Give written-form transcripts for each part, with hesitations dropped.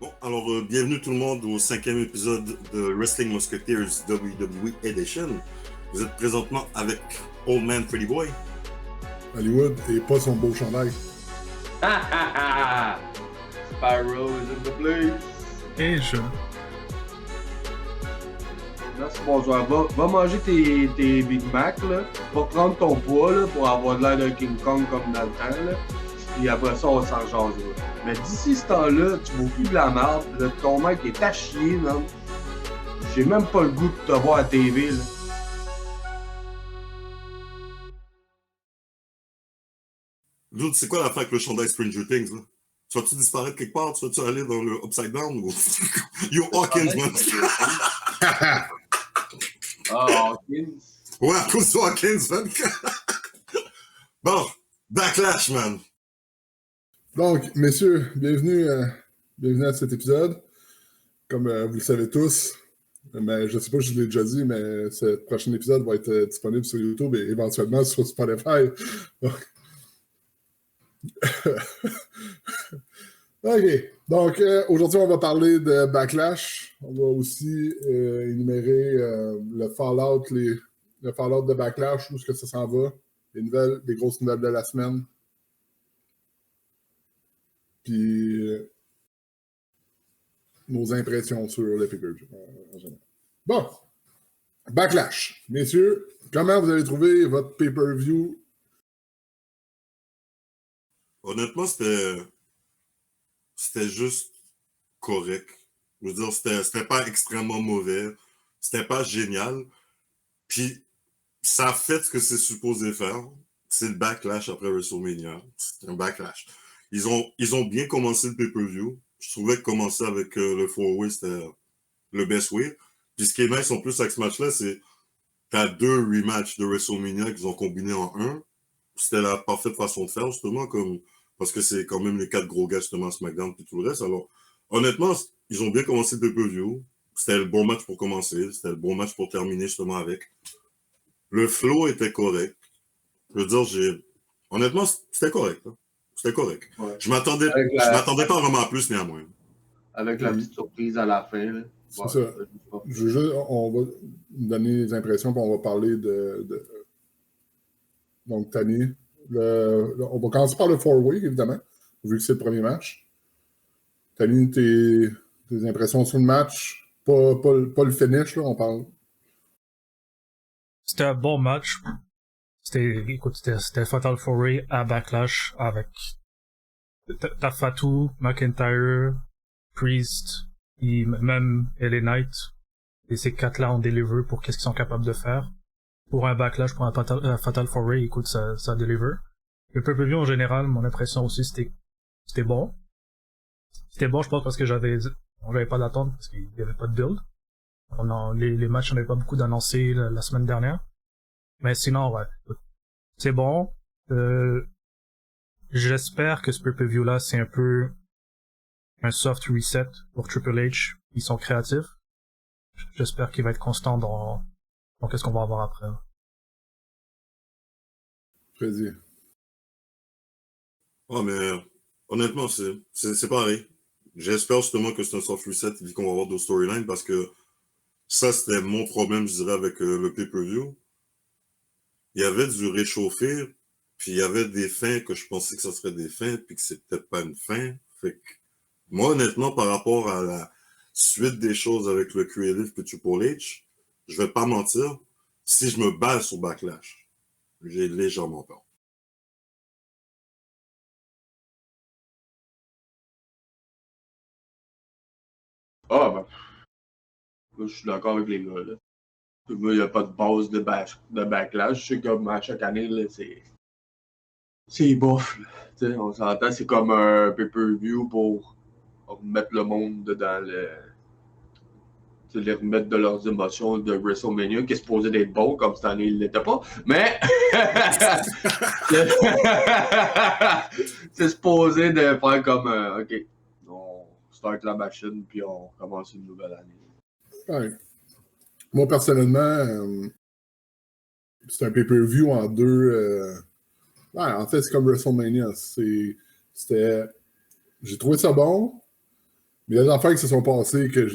Bon, alors bienvenue tout le monde au 5e épisode de Wrestling Musketeers WWE Edition. Vous êtes présentement avec Old Man Pretty Boy. Hollywood et pas son beau chandail. Spyro's in the place. Et je. Merci, bonjour. Va manger tes Big Mac, là. Va prendre ton poids, là, pour avoir l'air d'un King Kong comme dans le temps, là. Puis après ça, on s'en jasera. Mais d'ici ce temps-là, tu m'occupes plus de la merde. Là, ton mec est à chier, man. J'ai même pas le goût de te voir à TV, là. Dude, c'est quoi l'affaire avec le chandail Stranger Things, là? Tu vas-tu disparaître quelque part? Tu vas-tu aller dans le Upside Down? Ou... Yo, Hawkins, man! Ah, Hawkins. Ouais, à cause de Hawkins, man! Bon, Backlash, man! Donc, messieurs, bienvenue à cet épisode. Comme vous le savez tous, mais je ne sais pas si je l'ai déjà dit, mais ce prochain épisode va être disponible sur YouTube et éventuellement sur Spotify. OK. Donc, aujourd'hui, on va parler de Backlash. On va aussi énumérer le Fallout de Backlash, où est-ce que ça s'en va, les grosses nouvelles de la semaine. Puis nos impressions sur le pay-per-view. Bon. Backlash. Messieurs, comment vous avez trouvé votre pay-per-view? Honnêtement, c'était juste correct. Je veux dire, c'était pas extrêmement mauvais. C'était pas génial. Puis, ça a fait ce que c'est supposé faire. C'est le backlash après WrestleMania. C'est un backlash. Ils ont bien commencé le pay-per-view. Je trouvais que commencer avec le 4-way, c'était le best way. Puis ce qui est nice en plus avec ce match-là, c'est t'as 2 rematchs de WrestleMania qu'ils ont combinés en un. C'était la parfaite façon de faire, justement, parce que c'est quand même les 4 gros gars, justement, SmackDown et tout le reste. Alors, honnêtement, ils ont bien commencé le pay-per-view. C'était le bon match pour commencer. C'était le bon match pour terminer, justement, avec. Le flow était correct. Je veux dire, honnêtement, c'était correct. Hein. C'était correct. Ouais. Je m'attendais pas vraiment à plus, néanmoins. Avec la petite surprise à la fin, là. C'est Ouais, ça. On va donner des impressions, puis on va parler donc, Tani. On va commencer par le 4-way, évidemment, vu que c'est le premier match. Tani, tes impressions sur le match, pas le finish, là, on parle. C'était un bon match. C'était Fatal 4-Way à Backlash avec Fatou, McIntyre, Priest, et même LA Knight. Et ces 4-là ont deliver pour qu'est-ce qu'ils sont capables de faire. Pour un Backlash, pour un Fatal 4-Way, écoute, ça deliver. Le pay-per-view en général, mon impression aussi, c'était bon. C'était bon, je pense, parce que j'avais pas d'attente, parce qu'il y avait pas de build. Les matchs, on avait pas beaucoup d'annoncés la semaine dernière. Mais sinon, ouais. C'est bon. J'espère que ce pay-per-view-là, c'est un peu un soft reset pour Triple H. Ils sont créatifs. J'espère qu'il va être constant dans qu'est-ce qu'on va avoir après. Freddy. Oh, mais honnêtement, c'est pareil. J'espère justement que c'est un soft reset et qu'on va avoir d'autres storylines parce que ça, c'était mon problème, je dirais, avec le pay-per-view. Il y avait du réchauffé, puis il y avait des fins que je pensais que ça serait des fins, puis que c'est peut-être pas une fin. Fait que, moi, honnêtement, par rapport à la suite des choses avec le Creative et Triple H, je vais pas mentir, si je me base sur Backlash, j'ai légèrement peur. Ah, ben. Là, je suis d'accord avec les gars, là. Il n'y a pas de base de backlash. Je sais comme à chaque année, là, c'est bof. Là. On s'entend, c'est comme un pay-per-view pour remettre le monde dans les remettre de leurs émotions de WrestleMania, qui est supposé d'être bon, comme cette année, il l'était pas. Mais c'est supposé de faire comme OK, on start la machine, puis on commence une nouvelle année. Ouais. Moi, personnellement, c'est un pay-per-view en deux. Ouais, en fait, c'est comme WrestleMania. J'ai trouvé ça bon. Mais il y a des affaires qui se sont passées que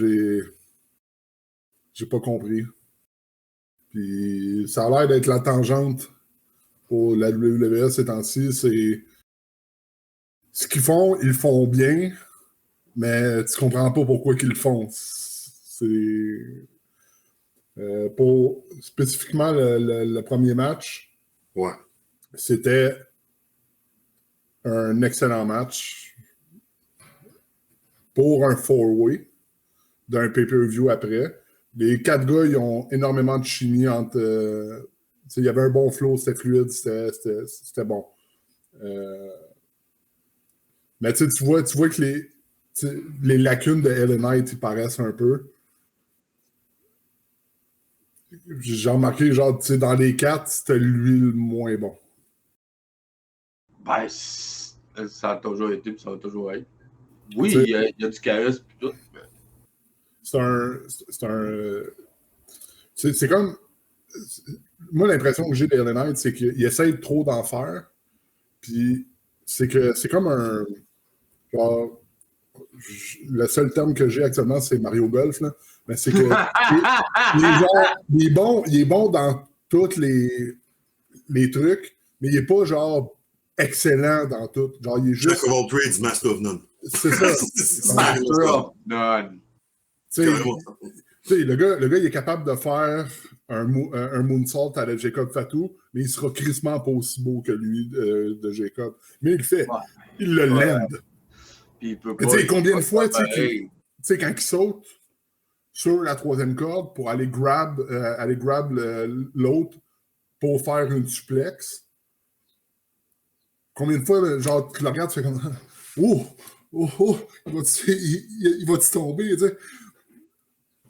j'ai pas compris. Puis ça a l'air d'être la tangente pour la WWE ces temps-ci. C'est ce qu'ils font, ils le font bien, mais tu comprends pas pourquoi ils le font. C'est pour spécifiquement le premier match, Ouais. c'était un excellent match pour un four-way d'un pay-per-view après. Les 4 gars, ils ont énormément de chimie entre. Il y avait un bon flow, c'était fluide, c'était bon. Mais tu vois que les lacunes de LA Knight, ils paraissent un peu. J'ai remarqué, genre, dans les 4, c'était lui le moins bon. Ben, ça a toujours été, puis ça va toujours être. Oui, T'sais, il y a du charisme et tout. Mais... C'est comme. Moi, l'impression que j'ai de LA Knight, c'est qu'il essaie trop d'en faire. Puis, c'est comme un. Genre, le seul terme que j'ai actuellement, c'est Mario Golf. Là. Mais c'est que. Il est bon dans tous les trucs, mais il est pas genre excellent dans tout. Genre, il est juste. Jack of all trades, master of none. C'est ça. Master of none. Tu sais, le gars, il est capable de faire un moonsault à la Jacob Fatou, mais il sera crissement pas aussi beau que lui de Jacob. Mais il le fait. Ouais. Il le land. Puis il peut pas. Tu sais, combien de fois, tu sais, quand il saute sur la troisième corde pour aller grab l'autre pour faire une suplex, combien de fois, genre, tu le regardes, tu fais comme oh, il va-tu tomber, tu sais.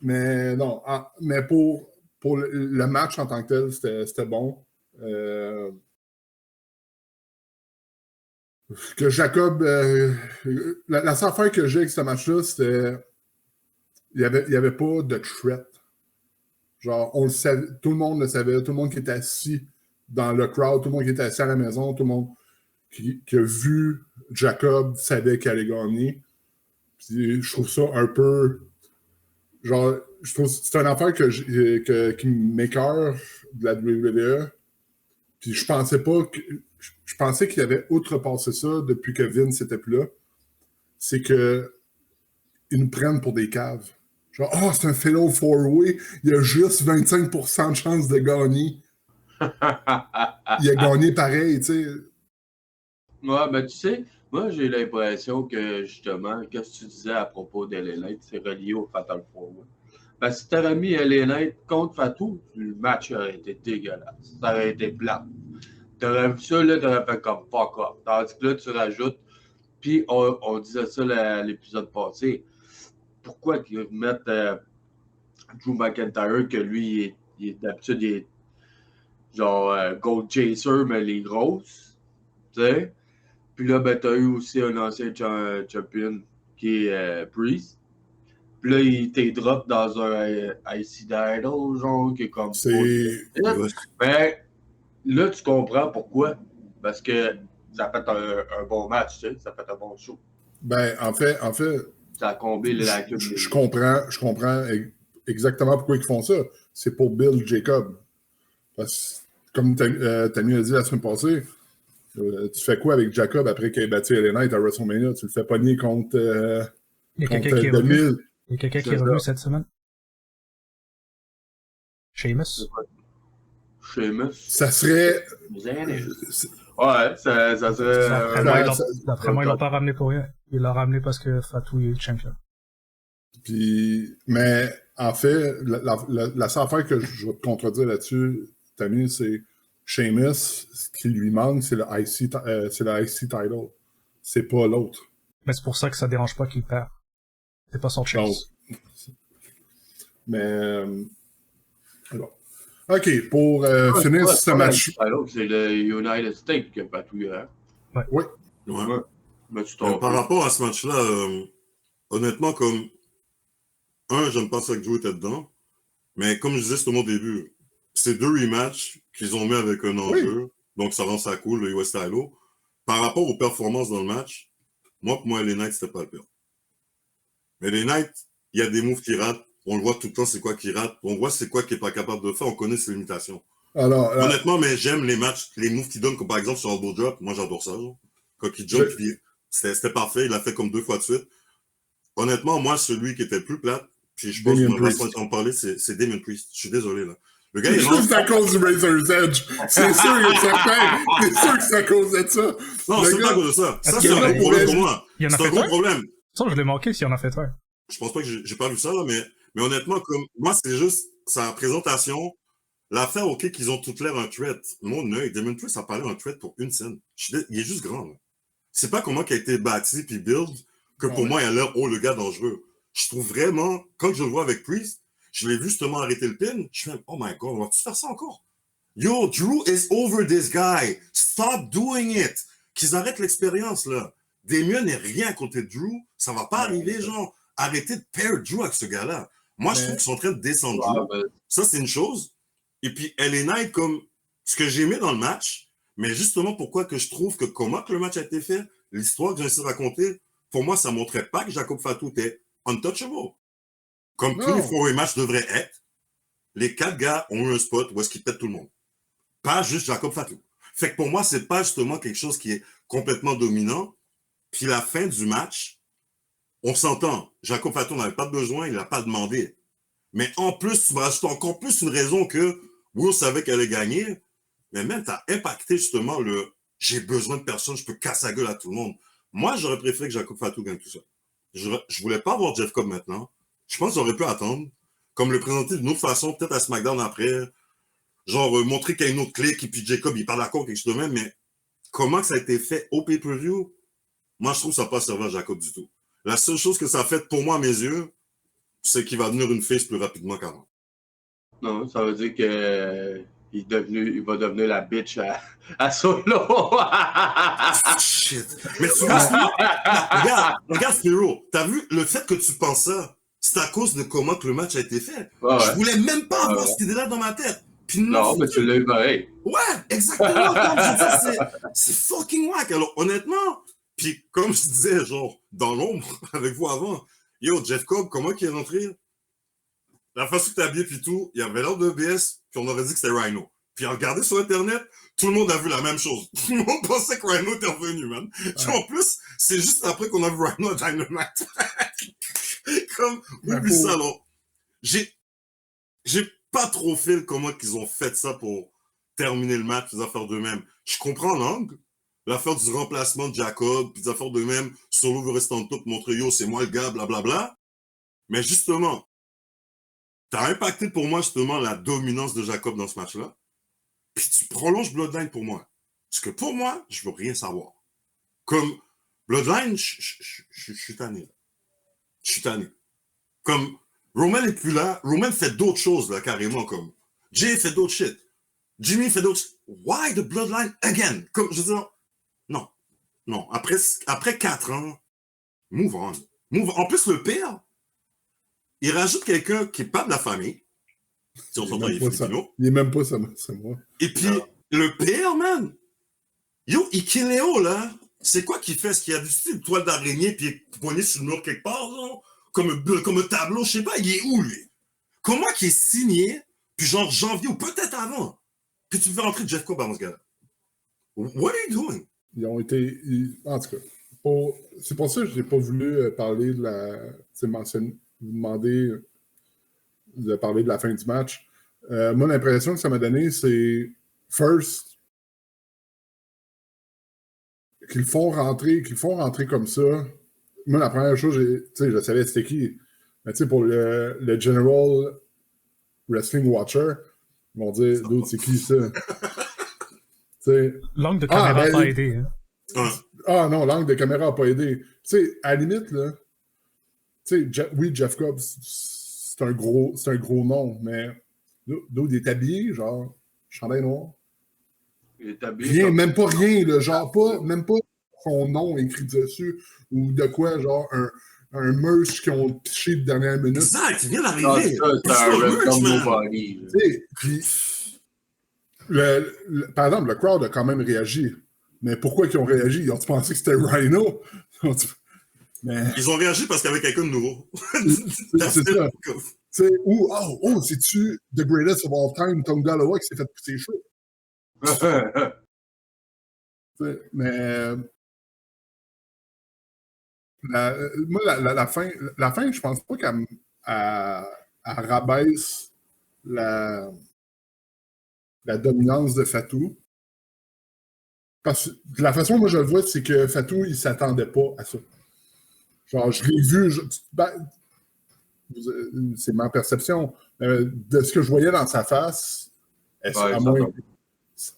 Mais non, mais pour le match en tant que tel, c'était bon. Que Jacob... la seule affaire que j'ai avec ce match-là, c'était... Il n'y avait pas de threat. Genre, on le savait, tout le monde le savait, tout le monde qui était assis dans le crowd, tout le monde qui était assis à la maison, tout le monde qui a vu Jacob savait qu'il allait gagner. Puis je trouve ça un peu... Genre, je trouve que c'est une affaire qui m'écoeure de la WWE. Puis je pensais pas que... Je pensais qu'il avait outrepassé ça depuis que Vince n'était plus là. C'est que ils nous prennent pour des caves. Genre, c'est un fellow four-way, il a juste 25% de chance de gagner. Il a gagné pareil, tu sais. Ouais, ben tu sais, moi j'ai l'impression que justement, qu'est-ce que tu disais à propos d'LA Knight, c'est relié au Fatal 4-Way. Ben, si t'aurais mis LA Knight contre Fatou, le match aurait été dégueulasse. Ça aurait été plat. T'aurais vu ça, là, t'aurais fait comme fuck off. Tandis que là, tu rajoutes, puis on disait ça à l'épisode passé, pourquoi qu'ils mettent Drew McIntyre, que lui, d'habitude, il est genre Gold Chaser, mais les grosses, tu sais. Puis là, ben, t'as eu aussi un ancien champion qui est Priest. Puis là, il t'est drop dans un IC Title, genre, qui est comme... Ben, là, tu comprends pourquoi. Parce que ça fait un bon match, tu sais. Ça fait un bon show. Ben, en fait... Ça a comblé les lacunes. Je comprends exactement pourquoi ils font ça. C'est pour Bill Jacob. Parce que, comme Tammy a dit la semaine passée, tu fais quoi avec Jacob après qu'il ait battu LA Knight à WrestleMania? Tu le fais pogner contre... Il y a quelqu'un qui est revenu. Il y a quelqu'un qui est revenu cette semaine. Sheamus. Ça serait... Ouais, ça serait... D'après moi, ils l'ont pas ramené pour rien. Il l'a ramené parce que Fatou est champion. Puis, mais en fait, la seule affaire que je vais te contredire là-dessus, Tammy, c'est Sheamus, ce qui lui manque, c'est le IC title. C'est pas l'autre. Mais c'est pour ça que ça dérange pas qu'il perd. C'est pas son chance. Mais... bon. OK, pour finir ce match... C'est le United States qui a patouillé. Hein? Oui. Ouais. Par rapport à ce match-là, honnêtement, comme... j'aime pas ça que Drew était dedans. Mais comme je disais c'était au début, c'est 2 rematchs qu'ils ont mis avec un enjeu. Oui. Donc ça rend ça cool, le US Title. Par rapport aux performances dans le match, pour moi, LA Knight, c'était pas le pire. Mais les Knights, il y a des moves qui ratent. On le voit tout le temps, c'est quoi qui rate. On voit c'est quoi qui est pas capable de faire. On connaît ses limitations. Alors, Honnêtement, mais j'aime les matchs, les moves qu'il donne, comme par exemple sur Elbow Drop. Moi, j'adore ça. Genre. Quand il jump, c'était parfait. Il l'a fait comme 2 fois de suite. Honnêtement, moi, celui qui était le plus plate, puis je pense qu'on va en parler, c'est Damien Priest. Je suis désolé, là. Le gars, c'est juste à cause du Razor's Edge. C'est sûr et certain. C'est sûr que c'est à cause de ça. Non, c'est pas à cause de ça. Ça, c'est un gros problème pour moi. C'est un gros problème. Ça, je l'ai manqué s'il en a fait un. Je pense pas que j'ai pas vu ça, là, mais honnêtement, comme, moi, c'est juste sa présentation, l'affaire, ok, qu'ils ont toutes l'air un threat. Mon œil, Damien Priest a parlé un threat pour une scène. Il est juste grand, là. C'est pas comment qu'il a été bâti puis build que pour moi, il a l'air, oh, le gars dangereux. Je trouve vraiment, quand je le vois avec Priest, je l'ai vu justement arrêter le pin, je suis même, oh my god, on va-tu faire ça encore? Yo, Drew is over this guy. Stop doing it. Qu'ils arrêtent l'expérience, là. Damien n'est rien à côté de Drew. Ça va pas arriver, genre. Arrêtez de perdre Drew avec ce gars-là. Moi, je trouve qu'ils sont en train de descendre Drew. Ça, c'est une chose. Et puis, LA Knight, comme ce que j'ai aimé dans le match, mais justement, pourquoi que je trouve que comment que le match a été fait, l'histoire que j'ai essayé de raconter, pour moi, ça montrait pas que Jacob Fatu était untouchable. Comme tous les four-way matchs devraient être, les 4 gars ont eu un spot où est-ce qu'ils pètent tout le monde. Pas juste Jacob Fatu. Fait que pour moi, c'est pas justement quelque chose qui est complètement dominant. Puis la fin du match, on s'entend. Jacob Fatu n'avait pas besoin, il n'a pas demandé. Mais en plus, tu me rajoutes encore plus une raison que Will savait qu'elle allait gagner. Mais même, tu as impacté justement le « j'ai besoin de personne, je peux casser la gueule à tout le monde ». Moi, j'aurais préféré que Jacob Fatu gagne tout ça. Je voulais pas voir Jeff Cobb maintenant. Je pense qu'on aurait pu attendre. Comme le présenter d'une autre façon, peut-être à SmackDown après. Genre, montrer qu'il y a une autre clique et puis Jacob, il parle d'accord, quelque chose de même. Mais comment que ça a été fait au pay-per-view? Moi, je trouve que ça n'a pas servi à Jacob du tout. La seule chose que ça a fait pour moi à mes yeux, c'est qu'il va devenir une face plus rapidement qu'avant. Non, ça veut dire que il va devenir la bitch à Solo. Shit. Mais tu vois, regarde Spiro, t'as vu le fait que tu penses ça, c'est à cause de comment que le match a été fait. Ouais. Je voulais même pas avoir cette idée-là dans ma tête. Puis non, mais tu l'as eu pareil. Ouais, exactement. Comme je disais, c'est fucking whack. Alors honnêtement, puis comme je disais, genre, dans l'ombre, avec vous avant, yo, Jeff Cobb, comment qu'il est rentré? La façon que t'es habillé puis tout, il y avait l'air de BS, puis on aurait dit que c'était Rhino. Puis regardez sur Internet, tout le monde a vu la même chose. Tout le monde pensait que Rhino était revenu, man. Ouais. En plus, c'est juste après qu'on a vu Rhino à Dynamite. Comme, oublie ça, alors. J'ai pas trop fait comment qu'ils ont fait ça pour terminer le match, les affaires d'eux-mêmes. Je comprends l'angle. L'affaire du remplacement de Jacob, puis les affaires d'eux-mêmes, Solo veut rester en tout, montrer yo, c'est moi le gars, blablabla. Mais justement, t'as impacté pour moi justement la dominance de Jacob dans ce match-là. Puis tu prolonges Bloodline pour moi. Parce que pour moi, je veux rien savoir. Comme Bloodline, je suis tanné. Je suis tanné. Comme Roman est plus là, Roman fait d'autres choses là, carrément, comme Jay fait d'autres shit. Jimmy fait d'autres shit. Why the Bloodline again? Comme, je veux dire, non. Non. Après 4 ans, move on. En plus, le pire, il rajoute quelqu'un qui n'est pas de la famille. Si on s'entend, il est filipino. Il est même pas ça, c'est moi. Et puis, le pire, man, yo, Ikineo, là, c'est quoi qu'il fait? Est-ce qu'il y a du style toile d'araignée puis il est poigné sur le mur quelque part, genre? Comme un tableau, je sais pas, il est où, lui? Comment qu'il est signé, puis genre janvier ou peut-être avant, puis tu me fais rentrer Jeff Cobb avant ce gars-là? What are you doing? Ils ont été... En tout cas, c'est pour ça que je n'ai pas voulu parler de la... vous demander de parler de la fin du match. Moi, l'impression que ça m'a donné, c'est first qu'ils font rentrer comme ça. Moi, la première chose, je savais c'était qui. Mais tu sais, pour le General Wrestling Watcher, ils vont dire, d'autres, c'est qui ça? L'angle de caméra n'a pas aidé. Hein. Ah non, l'angle de caméra n'a pas aidé. Tu sais, à la limite, là, oui, Jeff Cobb, c'est un gros nom, mais d'où il est habillé, genre, chandail noir. Il est habillé. Rien, même pas rien, là, genre, même pas son nom écrit dessus, ou de quoi, genre, un merch qu'ils ont piché de dernière minute. Exact, il vient d'arriver. C'est un welcome nobody. Puis, par exemple, le crowd a quand même réagi. Mais pourquoi ils ont réagi? Ils ont pensé que c'était Rhino? Mais Ils ont réagi parce qu'il y avait quelqu'un de nouveau. c'est ça. Tu sais, oh, c'est-tu The Greatest of All Time, Tom Galloway, qui s'est fait pousser les cheveux? Mais moi, la fin, je pense pas qu'elle rabaisse la dominance de Fatou. Parce que la façon moi je le vois, c'est que Fatou, il s'attendait pas à ça. Genre, je l'ai vu, c'est ma perception, de ce que je voyais dans sa face,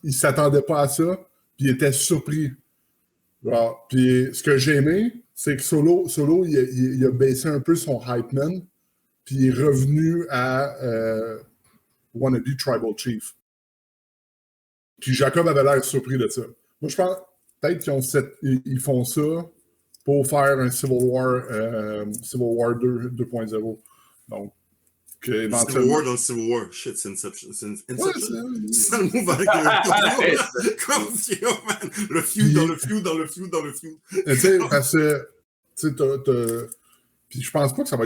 il s'attendait pas à ça, puis il était surpris. Genre, puis ce que j'ai aimé, c'est que Solo il a baissé un peu son hype man, puis il est revenu à wannabe Tribal Chief. Puis Jacob avait l'air surpris de ça. Moi, je pense peut-être qu'ils font ça pour faire un Civil War 2.0. Donc, Civil War dans le Civil War. Shit, c'est Inception. C'est ça le move avec le feud dans le feud dans le feud dans le feud. Tu sais, parce que tu sais, puis je pense pas que ça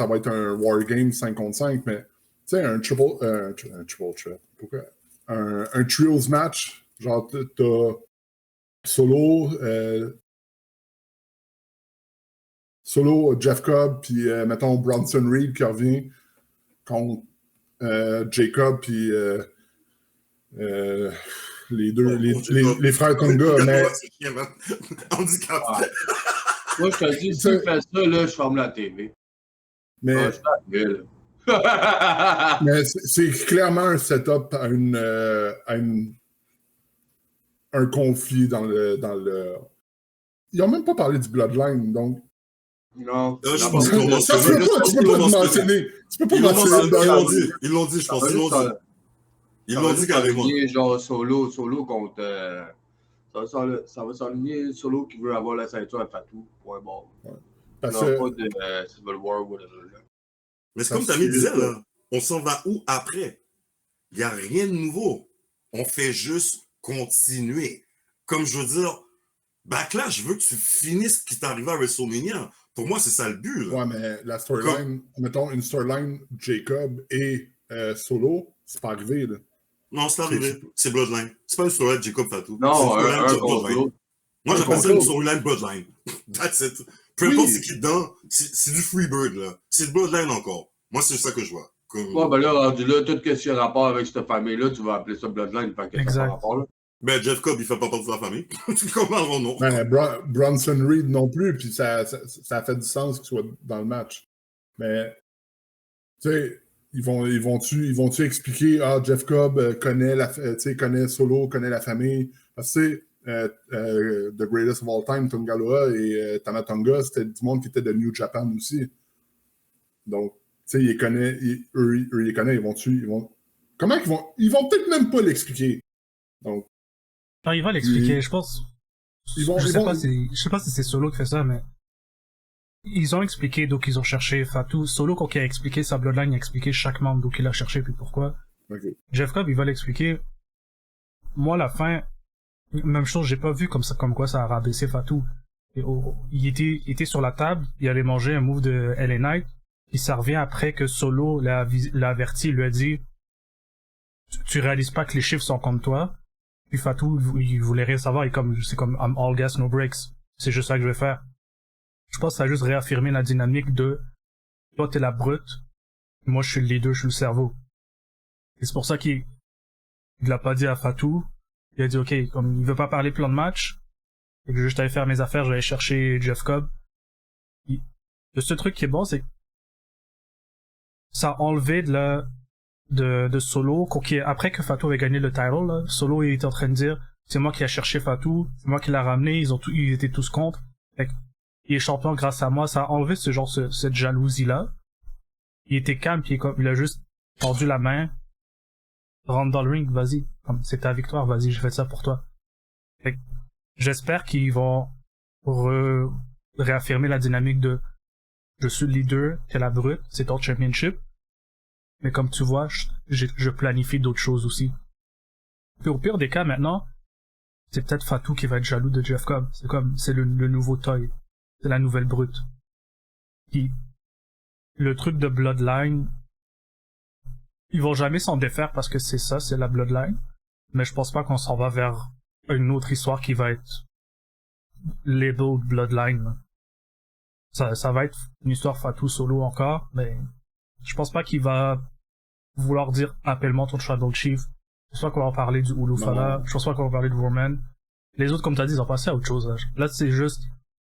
va être un Wargame 5 contre 5, mais tu sais, un triple threat. Pourquoi? Un trios match, genre t'as Solo, Jeff Cobb, puis mettons Bronson Reed qui revient contre Jacob, puis les deux, les frères Tonga. Mais... Handicap. Moi, je te dis, si tu fais ça, là, je ferme la TV. Mais, mais c'est clairement un setup à un conflit dans le... Ils n'ont même pas parlé du Bloodline, donc... Non. Je pense qu'ils l'ont mentionné. Tu peux pas mentionner. Tu peux pas mentionner. Ils l'ont dit, je pense. Ils l'ont dit carrément. Genre Solo contre... Ça va s'aligner Solo qui veut avoir la ceinture à Fatou. Ouais, bon. Parce non, pas de Civil War ou whatever. Mais c'est comme Tammy disait, là. On s'en va où après? Il n'y a rien de nouveau. On fait juste continuer. Comme je veux dire, Backlash, je veux que tu finisses ce qui t'est arrivé à WrestleMania. Pour moi, c'est ça le but. Là. Ouais, mais la storyline, mettons une storyline Jacob et Solo, c'est pas arrivé. Là. Non, c'est arrivé. C'est Bloodline. C'est pas une storyline Jacob Fatou. Non, c'est Bloodline. Moi, j'appelle ça une storyline Bloodline. That's it. Peu importe c'est qui dedans, c'est du Freebird, là. C'est de Bloodline encore. Moi, c'est ça que je vois. Ouais, ben là, rendu là, tout ce qui a rapport avec cette famille-là, tu vas appeler ça Bloodline. Exact. Rapport, là. Ben, Jeff Cobb, il fait pas partie de la famille. Comment non? Ben, Bronson Reed non plus, puis ça a fait du sens qu'il soit dans le match. Mais, tu sais, ils vont-tu expliquer, Jeff Cobb connaît Solo, connaît la famille. Parce que, The Greatest of All Time, Tongaloa et Tama Tonga, c'était du monde qui était de New Japan aussi. Donc, tu sais, eux, ils les connaissent, comment ils vont peut-être même pas l'expliquer. Donc, non, il va l'expliquer, je pense. Je sais pas si c'est Solo qui fait ça, mais ils ont expliqué, donc ils ont cherché Fatou. Solo, quand il a expliqué sa bloodline, il a expliqué chaque membre, donc il a cherché, puis pourquoi. Okay. Jeff Cobb, il va l'expliquer. Moi, la fin, même chose, j'ai pas vu comme quoi ça a rabaissé Fatou. Il était sur la table, il allait manger un move de LA Knight, puis ça revient après que Solo l'a averti, lui a dit tu réalises pas que les chiffres sont contre toi. Puis Fatou, il voulait rien savoir, c'est comme I'm all gas, no breaks. C'est juste ça que je vais faire. Je pense que ça a juste réaffirmé la dynamique de toi t'es la brute, moi je suis le leader, je suis le cerveau. Et c'est pour ça qu'il l'a pas dit à Fatou. Il a dit ok, comme il veut pas parler plan de match, et que je vais juste aller faire mes affaires, je vais aller chercher Jeff Cobb. Le seul truc qui est bon, c'est que ça a enlevé de Solo, après que Fatou avait gagné le title, là, Solo il était en train de dire c'est moi qui ai cherché Fatou, c'est moi qui l'a ramené, ils étaient tous contre. Il est champion grâce à moi, ça a enlevé cette jalousie-là. Il était calme, puis il a juste tendu la main, rentre dans le ring, vas-y, c'est ta victoire, vas-y, je fais ça pour toi. J'espère qu'ils vont réaffirmer la dynamique de je suis le leader, t'es la brute, c'est ton championship. Mais comme tu vois, je planifie d'autres choses aussi. Puis au pire des cas, maintenant, c'est peut-être Fatou qui va être jaloux de Jeff Cobb. C'est le nouveau toy. c'est la nouvelle brute. Puis, le truc de Bloodline, ils vont jamais s'en défaire parce que c'est ça, c'est la Bloodline. Mais je pense pas qu'on s'en va vers une autre histoire qui va être labeled Bloodline. Ça va être une histoire Fatou solo encore, mais je pense pas qu'il va vouloir dire appelle-moi ton Tribal Chief. Je pense pas qu'on va parler du Ulu Fala. Je pense pas qu'on va parler de Roman. Les autres, comme t'as dit, ils ont passé à autre chose. Là, c'est juste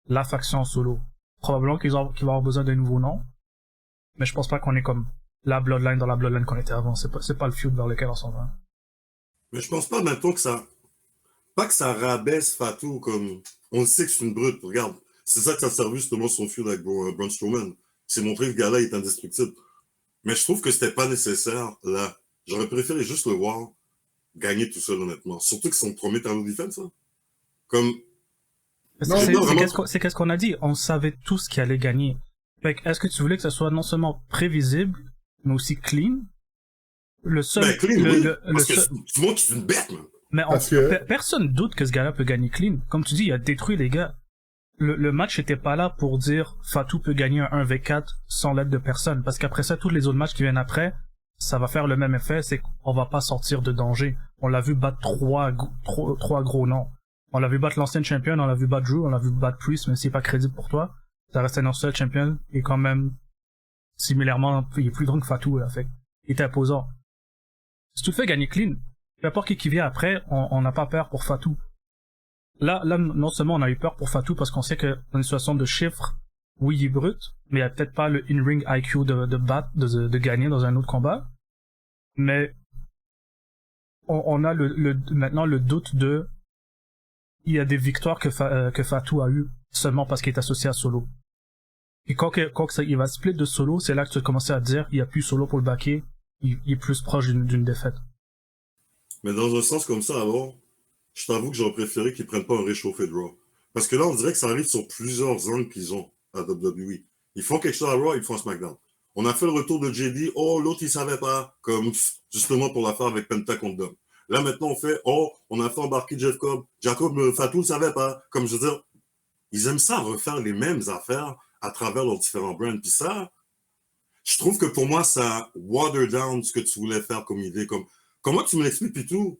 la faction solo. Probablement qu'ils vont avoir besoin d'un nouveau nom. Mais je pense pas qu'on est comme la Bloodline dans la Bloodline qu'on était avant. C'est pas le feud vers lequel on s'en va. Mais je pense pas maintenant que ça... Pas que ça rabaisse Fatou comme... On sait que c'est une brute, regarde. C'est ça que ça a servi justement son feud avec Braun Strowman. C'est montrer que le gars-là est indestructible. Mais je trouve que c'était pas nécessaire, là. J'aurais préféré juste le voir gagner tout seul, honnêtement. Surtout que c'est son premier title defense, ça. Comme... C'est qu'est-ce qu'on a dit? On savait tous qui allait gagner. Fait que, est-ce que tu voulais que ça soit non seulement prévisible, mais aussi clean? Le seul... Ben, clean, oui. Parce que tu montres que c'est une bête, man. Mais personne doute que ce gars-là peut gagner clean. Comme tu dis, il a détruit les gars. Le match était pas là pour dire Fatou peut gagner un 1v4 sans l'aide de personne. Parce qu'après ça, tous les autres matchs qui viennent après, ça va faire le même effet, c'est qu'on va pas sortir de danger. On l'a vu battre trois gros noms. On l'a vu battre l'ancien champion, on l'a vu battre Drew, on l'a vu battre Priest, même s'il est pas crédible pour toi. Ça reste un ancien champion, et quand même, similairement, il est plus grand que Fatou, là, fait. Il était imposant. Si tu le fais gagner clean, peu importe qui vient après, on n'a pas peur pour Fatou. Là, non seulement on a eu peur pour Fatou parce qu'on sait que dans une situation de chiffres, oui, il est brut, mais il a peut-être pas le in-ring IQ de gagner dans un autre combat. Mais on a maintenant le doute de il y a des victoires que Fatou a eu seulement parce qu'il est associé à Solo. Et quand il va split de Solo, c'est là que tu vas commencer à dire il y a plus Solo pour le backer, il est plus proche d'une défaite. Mais dans un sens comme ça, alors, je t'avoue que j'aurais préféré qu'ils prennent pas un réchauffé de Raw. Parce que là, on dirait que ça arrive sur plusieurs angles qu'ils ont à WWE. Ils font quelque chose à Raw, ils font à SmackDown. On a fait le retour de JD, oh, l'autre, il savait pas, comme justement pour l'affaire avec Penta contre Dom. Là, maintenant, on fait, oh, on a fait embarquer Jacob, Fatou ne savait pas. Comme je veux dire, ils aiment ça refaire les mêmes affaires à travers leurs différents brands. Puis ça, je trouve que pour moi, ça water down ce que tu voulais faire comme idée. Comment tu me l'expliques, puis tout?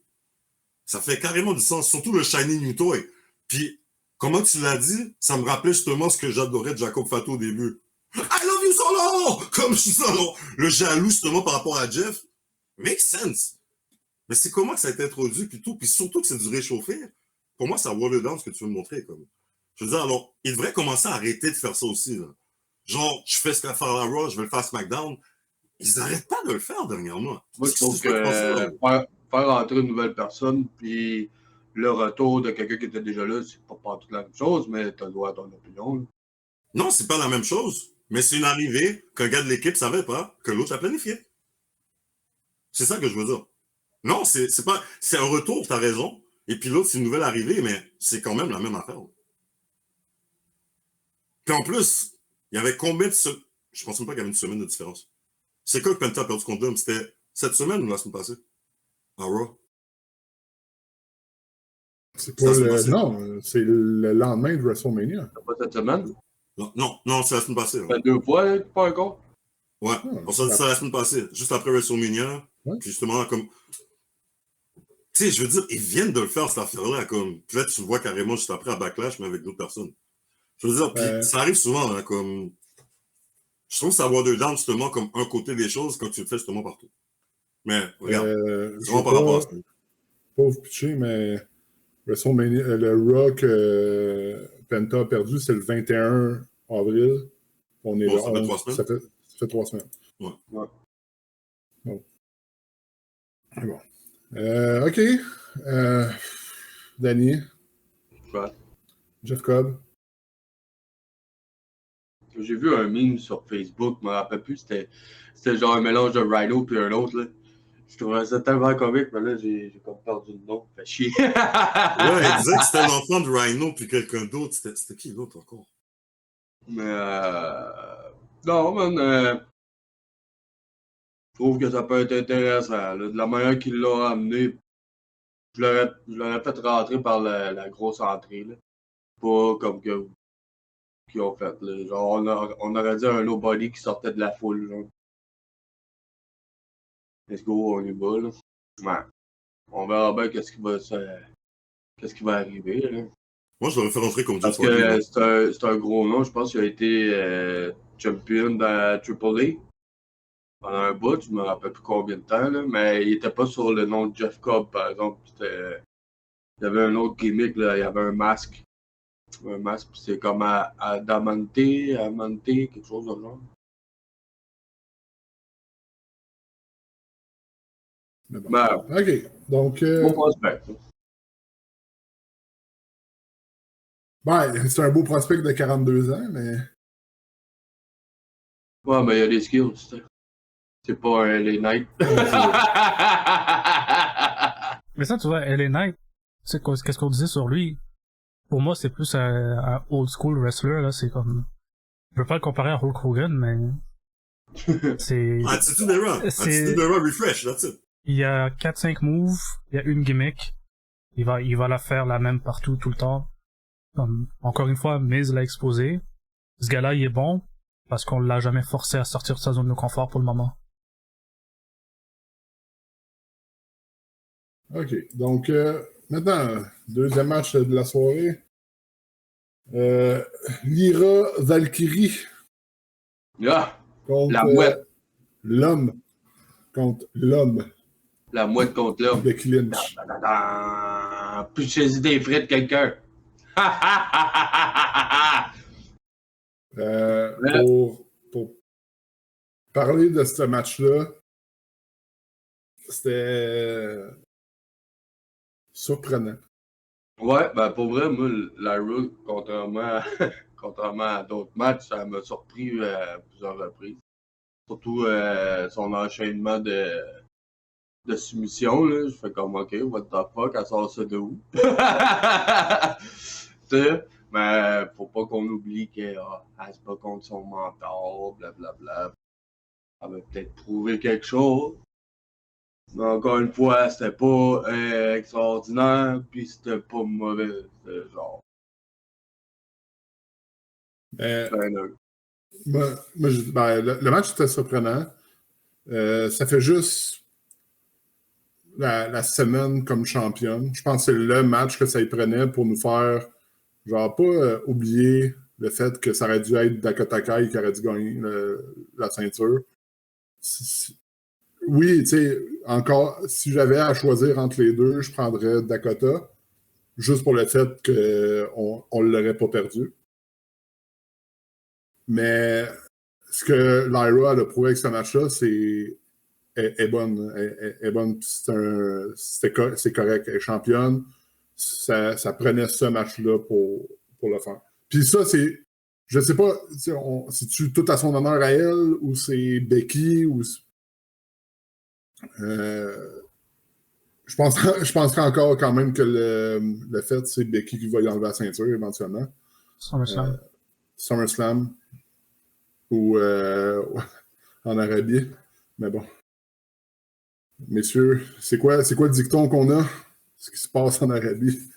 Ça fait carrément du sens, surtout le Shiny New Toy. Puis, comment tu l'as dit, ça me rappelait justement ce que j'adorais de Jacob Fatou au début. I love you Solo! Comme je suis Solo. Le jaloux, justement, par rapport à Jeff. Makes sense. Mais c'est comment que ça a été introduit, puis tout. Puis surtout que c'est du réchauffé. Pour moi, ça water down ce que tu veux me montrer. Comme. Je veux dire, alors, il devrait commencer à arrêter de faire ça aussi. Là. Genre, je fais ce qu'à faire à Raw, je vais le faire à SmackDown. Ils n'arrêtent pas de le faire dernièrement. Moi, je trouve que faire entrer une nouvelle personne, puis le retour de quelqu'un qui était déjà là, c'est pas toute la même chose, mais tu as le droit à ton opinion. Là. Non, c'est pas la même chose. Mais c'est une arrivée qu'un gars de l'équipe savait pas que l'autre l'a planifié. C'est ça que je veux dire. Non, c'est pas. C'est un retour, t'as raison. Et puis l'autre, c'est une nouvelle arrivée, mais c'est quand même la même affaire. Puis en plus, il y avait combien de semaines. Je pense même pas qu'il y avait une semaine de différence. C'est quand que Penta a perdu contre Dom? C'était cette semaine ou la semaine passée? À Raw? C'est pas le... Non, c'est le lendemain de WrestleMania. C'est pas cette semaine? Non, c'est la semaine passée. Ouais. 2 fois, pas encore? Ouais, on s'est dit ça la semaine passée, juste après WrestleMania. Ouais. Puis justement, comme. Tu sais, je veux dire, ils viennent de le faire, cette affaire-là. Comme... Puis là, tu le vois carrément juste après à Backlash, mais avec d'autres personnes. Je veux dire, puis ça arrive souvent, là, comme. Je trouve que ça water down justement comme un côté des choses quand tu le fais justement partout. Mais, regarde, c'est vraiment par rapport à ça. Pauvre pitché, mais WrestleMania, le Raw que Penta a perdu, c'est le 21 avril. On est Bon, là. Ça fait 3 semaines. Ouais. Bon. OK. Danny. Ouais. Jeff Cobb. J'ai vu un meme sur Facebook, je me rappelle plus, c'était genre un mélange de Rhino puis un autre. Là. Je trouvais ça tellement comique, mais là, j'ai comme perdu le nom. Fait chier. Ouais, il disait que c'était l'enfant de Rhino puis quelqu'un d'autre. C'était qui l'autre encore? Mais non, man. Je trouve que ça peut être intéressant. Là. De la manière qu'il l'a amené, je l'aurais fait rentrer par la grosse entrée. Là. Pas comme que qu'ils ont fait. Là. Genre, on aurait dit un nobody qui sortait de la foule. Genre. Let's go, on y va. Là. Ouais. On verra bien qu'est-ce qui va arriver. Là. Moi, je l'aurais fait rentrer comme Parce Jeff Hardy. que c'est un gros nom. Je pense qu'il a été champion dans Triple A pendant un bout. Je me rappelle plus combien de temps. Là, mais il était pas sur le nom de Jeff Cobb, par exemple. Il y avait un autre gimmick. Là, il y avait un masque. Un masque, c'est comme Amante, quelque chose de genre. Mais bon. Ben, OK. Donc, bon prospect. ben, c'est un beau prospect de 42 ans, mais Ouais, mais il y a des skills, tu sais. C'est pas un LA Knight. Mais ça, tu vois, LA Knight, tu sais, qu'est-ce qu'on disait sur lui? Pour moi, c'est plus un old school wrestler, là. C'est comme, je veux pas le comparer à Hulk Hogan, mais c'est, Attitude Era. Attitude Era refresh, that's it. il y a 4-5 moves, il y a une gimmick, il va la faire la même partout, tout le temps. Comme, encore une fois, Miz l'a exposé. Ce gars-là, il est bon, parce qu'on l'a jamais forcé à sortir de sa zone de confort pour le moment. OK. Donc, maintenant, deuxième match de la soirée. Lyra Valkyrie Ah, contre la mouette. l'homme. Contre l'homme. La mouette contre l'homme. Becky Lynch. Puis saisi des frites quelqu'un. Pour parler de ce match-là, c'était surprenant. Ouais, ben pour vrai, moi, Lyra, contrairement à d'autres matchs, ça m'a surpris à plusieurs reprises. Surtout son enchaînement de soumission, là. Je fais comme, OK, what the fuck, elle sort ça de où? Tu sais, mais faut pas qu'on oublie qu'elle se bat contre son mentor, blablabla. Elle va peut-être prouver quelque chose. Mais encore une fois, c'était pas extraordinaire, puis c'était pas mauvais. C'était genre. Mais, Ben, le match était surprenant. Ça fait juste la semaine comme championne. Je pense que c'est le match que ça y prenait pour nous faire, genre, pas oublier le fait que ça aurait dû être Dakota Kai qui aurait dû gagner la ceinture. Oui, tu sais, encore, si j'avais à choisir entre les deux, je prendrais Dakota, juste pour le fait qu'on ne l'aurait pas perdu. Mais ce que Lyra a prouvé avec ce match-là, c'est est bonne. Est bonne. C'est correct. Elle est championne. Ça prenait ce match-là pour le faire. Puis ça, c'est. Je sais pas, c'est-tu tout à son honneur à elle ou c'est Becky ou. Je penserais encore quand même que le fait, c'est Becky qui va y enlever la ceinture éventuellement. SummerSlam. SummerSlam. Ou en Arabie. Mais bon. Messieurs, c'est quoi le dicton qu'on a? Ce qui se passe en Arabie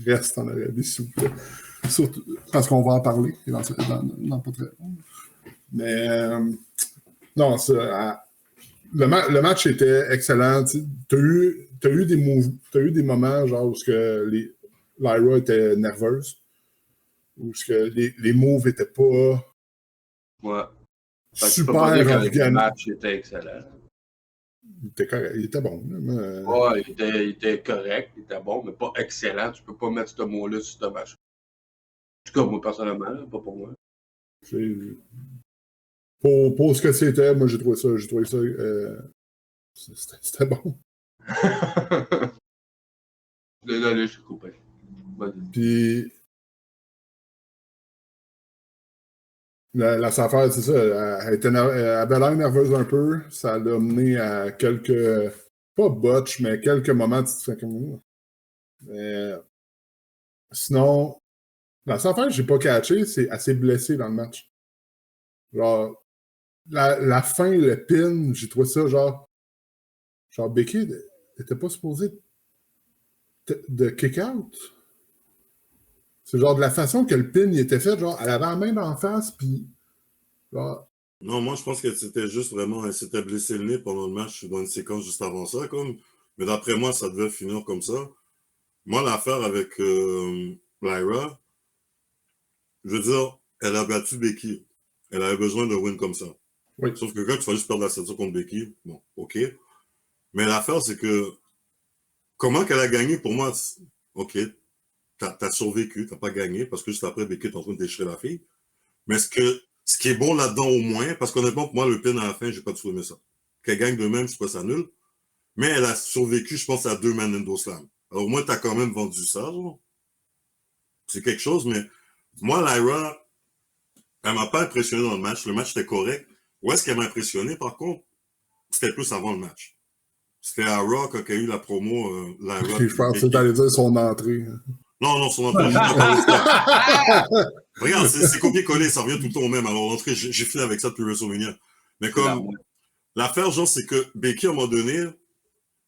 reste en Arabie, s'il vous plaît. Surtout, parce qu'on va en parler éventuellement dans pas très long. Mais non, le match était excellent. Tu as eu des moments genre où Lyra était nerveuse, où les moves n'étaient pas ouais. super organiques. Le organiques. match était excellent. Il était correct, il était bon. Ouais, il était correct, il était bon, mais pas excellent. Tu peux pas mettre ce mot-là sur ce match. En tout cas, moi, personnellement, pas pour moi. Pour ce que c'était, moi, j'ai trouvé ça c'était bon. Désolé, je suis coupé. Puis, la affaire, c'est ça, elle avait l'air nerveuse un peu. Ça l'a mené à quelques, pas botch, mais quelques moments, tu te fais comme... Mais, sinon, la seule affaire que j'ai pas catché, c'est qu'elle s'est blessée dans le match. Genre, la fin, le pin, j'ai trouvé ça genre Becky n'était pas supposée de kick out. C'est genre de la façon que le pin il était fait, genre, elle avait la main d'en face, puis genre... Non, moi, je pense que c'était juste vraiment, elle s'était blessé le nez pendant le match, dans une séquence juste avant ça, comme. Mais d'après moi, ça devait finir comme ça. Moi, l'affaire avec Lyra, je veux dire, elle a battu Becky. Elle avait besoin de win comme ça. Oui. Sauf que quand tu vas juste perdre la ceinture contre Becky, bon, ok. Mais l'affaire, c'est que comment qu'elle a gagné, pour moi, ok, t'as survécu, t'as pas gagné, parce que juste après, Becky est en train de déchirer la fille. Mais ce qui est bon là-dedans au moins, parce qu'honnêtement, pour moi, le pin à la fin, j'ai pas tout aimé ça. Qu'elle gagne de même, je trouve ça nul. Mais elle a survécu, je pense, à 2 Man Endo Slam. Alors au moins, t'as quand même vendu ça, genre. C'est quelque chose, mais moi, Lyra, elle m'a pas impressionné dans le match. Le match était correct. Où est-ce qu'elle m'a impressionné, par contre? C'était plus avant le match. C'était à Raw quand il y a eu la promo, Lyra. Je pensais que t'allais dire son entrée. Non, son entrée, regarde, c'est copié-collé, ça revient tout le temps au même. Alors l'entrée, j'ai fini avec ça depuis WrestleMania. Mais comme, l'affaire, genre, c'est que Becky, à un moment donné,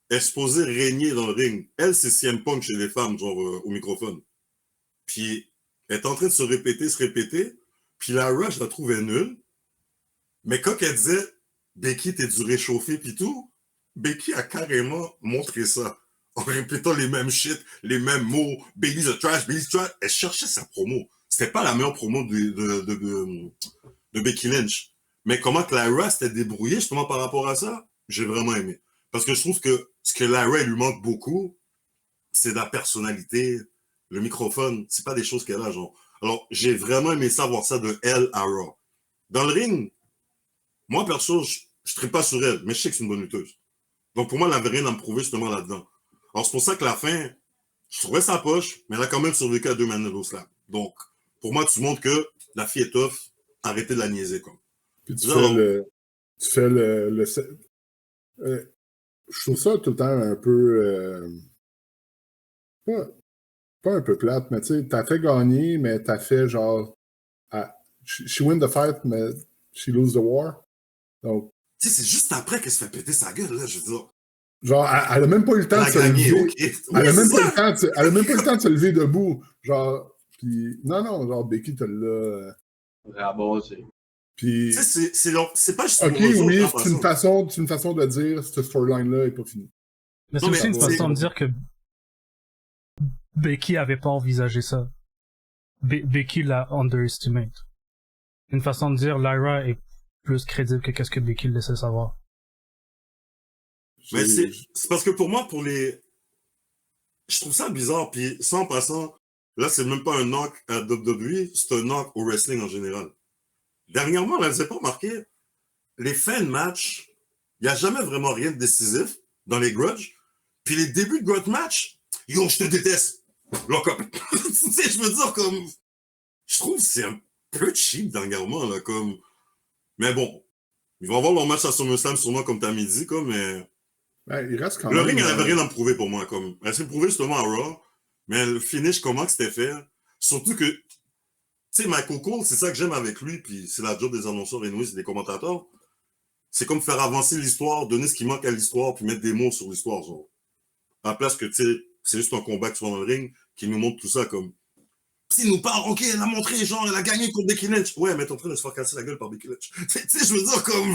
est supposée régner dans le ring. Elle, c'est CM Punk chez les femmes, genre, au microphone. Puis, elle est en train de se répéter. Puis la Rush, je la trouvais nulle. Mais quand elle disait, Becky, t'es du réchauffé, puis tout, Becky a carrément montré ça. En répétant les mêmes shit, les mêmes mots. Baby's a trash, Baby's trash. Elle cherchait sa promo. C'était pas la meilleure promo de Becky Lynch. Mais comment que Lyra s'était débrouillée justement par rapport à ça, j'ai vraiment aimé. Parce que je trouve que ce que Lyra, elle lui manque beaucoup, c'est de la personnalité, le microphone, c'est pas des choses qu'elle a, genre. Alors, j'ai vraiment aimé ça, voir ça de elle à Raw. Dans le ring, moi, perso, je tripe pas sur elle, mais je sais que c'est une bonne lutteuse. Donc, pour moi, elle avait rien à me prouver justement là-dedans. Alors, c'est pour ça que la fin, je trouvais sa poche, mais elle a quand même survécu à 2 Man Endo Slam. Donc, pour moi, tu montres que la fille est tough, arrêtez de la niaiser, comme. Puis tu fais le je trouve ça tout le temps un peu... pas un peu plate, mais tu sais, t'as fait gagner, mais t'as fait genre... she win the fight, mais she lose the war. Donc... Tu sais, c'est juste après qu'elle se fait péter sa gueule, là, je veux dire. Genre, elle a même pas eu le temps de se lever. Okay. Elle a même pas eu le temps de se lever debout. Genre, puis... Non, genre, Becky, t'as là... Rabossé. Puis... C'est pas juste... Ok, oui, c'est une façon de dire cette storyline-là est pas finie. Mais c'est aussi une façon de dire que Becky avait pas envisagé ça. Becky l'a underestimate. Une façon de dire Lyra est plus crédible que qu'est-ce que Becky le laissait savoir. Mais c'est parce que pour moi, je trouve ça bizarre, puis ça en passant, là, c'est même pas un knock à WWE, c'est un knock au wrestling en général. Dernièrement, là, vous avez pas remarqué, les fins de match, il n'y a jamais vraiment rien de décisif dans les grudges, puis les débuts de grudge match, yo, je te déteste, lock up. Tu sais, je veux dire, comme, je trouve que c'est un peu cheap dernièrement, là, comme, mais bon, ils vont avoir leur match à SummerSlam sûrement comme t'as dit, comme, mais... Ben, il reste quand le même... ring, elle avait rien à me prouver pour moi, comme, elle s'est prouvée justement à Raw, mais le finish, comment que c'était fait, surtout que, tu sais, Michael Cole, c'est ça que j'aime avec lui, puis c'est la job des annonceurs et nous, c'est des commentateurs. C'est comme faire avancer l'histoire, donner ce qui manque à l'histoire, puis mettre des mots sur l'histoire, genre. À la place que, tu sais, c'est juste un combat qui soit dans le ring, qui nous montre tout ça comme. S'il nous parle, ok, elle a montré, genre, elle a gagné contre Becky Lynch. Ouais, mais t'es en train de se faire casser la gueule par Becky Lynch. Tu sais, je veux dire, comme.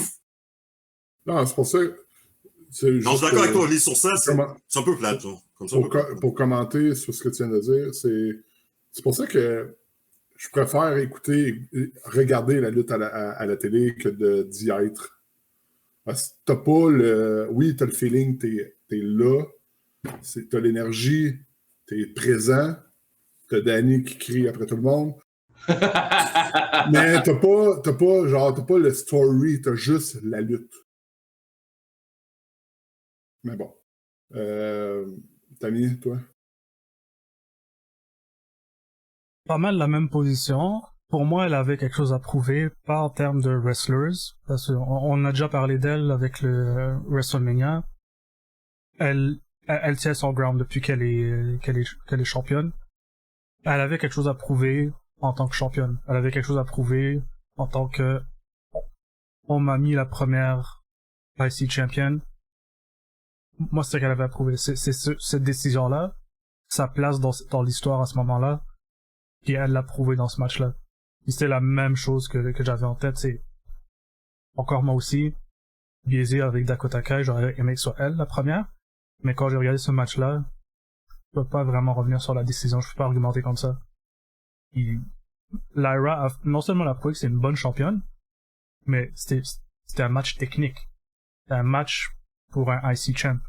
Non, c'est pour ça. Non, je suis d'accord avec toi, Lee, sur ça, c'est un peu plate, genre. Comme ça, pour commenter sur ce que tu viens de dire, c'est pour ça que je préfère regarder la lutte à la télé que d'y être. Parce que t'as pas le... Oui, t'as le feeling, t'es là, t'as l'énergie, t'es présent, t'as Danny qui crie après tout le monde. Mais t'as pas le story, t'as juste la lutte. Mais bon. Tammy, toi? Pas mal la même position. Pour moi, elle avait quelque chose à prouver, pas en termes de wrestlers, parce qu'on a déjà parlé d'elle avec le WrestleMania. Elle tient son ground depuis qu'elle est championne. Elle avait quelque chose à prouver en tant que championne. Elle avait quelque chose à prouver en tant que... On m'a mis la première IC champion. Moi, c'est ce qu'elle avait à prouver. C'est cette décision-là, sa place dans l'histoire à ce moment-là, Puis elle l'a prouvé dans ce match-là. Puis c'était la même chose que j'avais en tête, c'est encore moi aussi, biaisé avec Dakota Kai, j'aurais aimé que ce soit elle la première. Mais quand j'ai regardé ce match-là, je peux pas vraiment revenir sur la décision, je peux pas argumenter comme ça. Lyra a non seulement la prouvé que c'est une bonne championne, mais c'était un match technique. C'était un match pour un IC champ.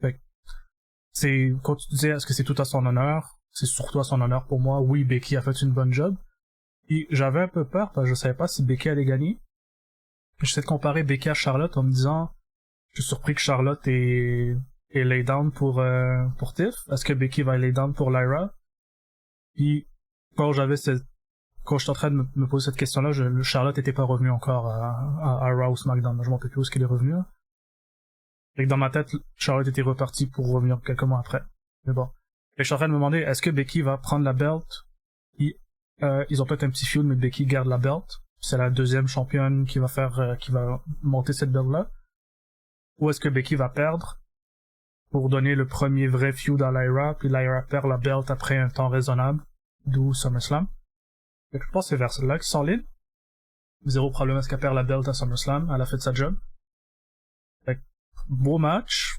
Fait que, c'est, quand tu disais est-ce que c'est tout à son honneur, c'est surtout à son honneur pour moi. Oui, Becky a fait une bonne job. Et j'avais un peu peur parce que je savais pas si Becky allait gagner. J'essaie de comparer Becky à Charlotte en me disant, je suis surpris que Charlotte est lay down pour Tiff. Est-ce que Becky va lay down pour Lyra? Puis, quand j'étais en train de me poser cette question-là, Charlotte était pas revenue encore à Raw ou SmackDown. Je m'en rappelle plus où est-ce qu'elle est revenue. Fait que dans ma tête, Charlotte était repartie pour revenir quelques mois après. Mais bon. Fait que je suis en train de me demander, est-ce que Becky va prendre la belt? Ils ont peut-être un petit feud, mais Becky garde la belt. C'est la deuxième championne qui va monter cette belt-là. Ou est-ce que Becky va perdre pour donner le premier vrai feud à Lyra, puis Lyra perd la belt après un temps raisonnable, d'où SummerSlam. Fait que je pense que c'est vers là qu'ils sont solides. Zéro problème à ce qu'elle perd la belt à SummerSlam, elle a fait sa job. Fait que, beau match.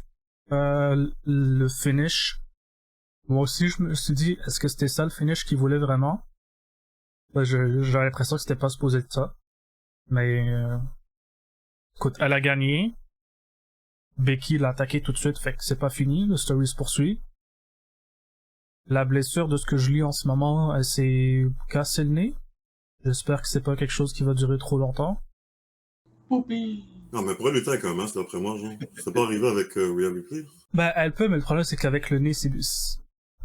Le finish. Moi aussi, je me suis dit, est-ce que c'était ça le finish qu'ils voulaient vraiment? J'avais l'impression que c'était pas supposé être ça. Mais, écoute, elle a gagné. Becky l'a attaqué tout de suite, fait que c'est pas fini, le story se poursuit. La blessure, de ce que je lis en ce moment, elle s'est cassé le nez. J'espère que c'est pas quelque chose qui va durer trop longtemps. Poupi! Non, mais pourquoi lutter avec un masque, d'après moi, genre? C'est pas arrivé avec Rhea Ripley? Ben, elle peut, mais le problème, c'est qu'avec le nez,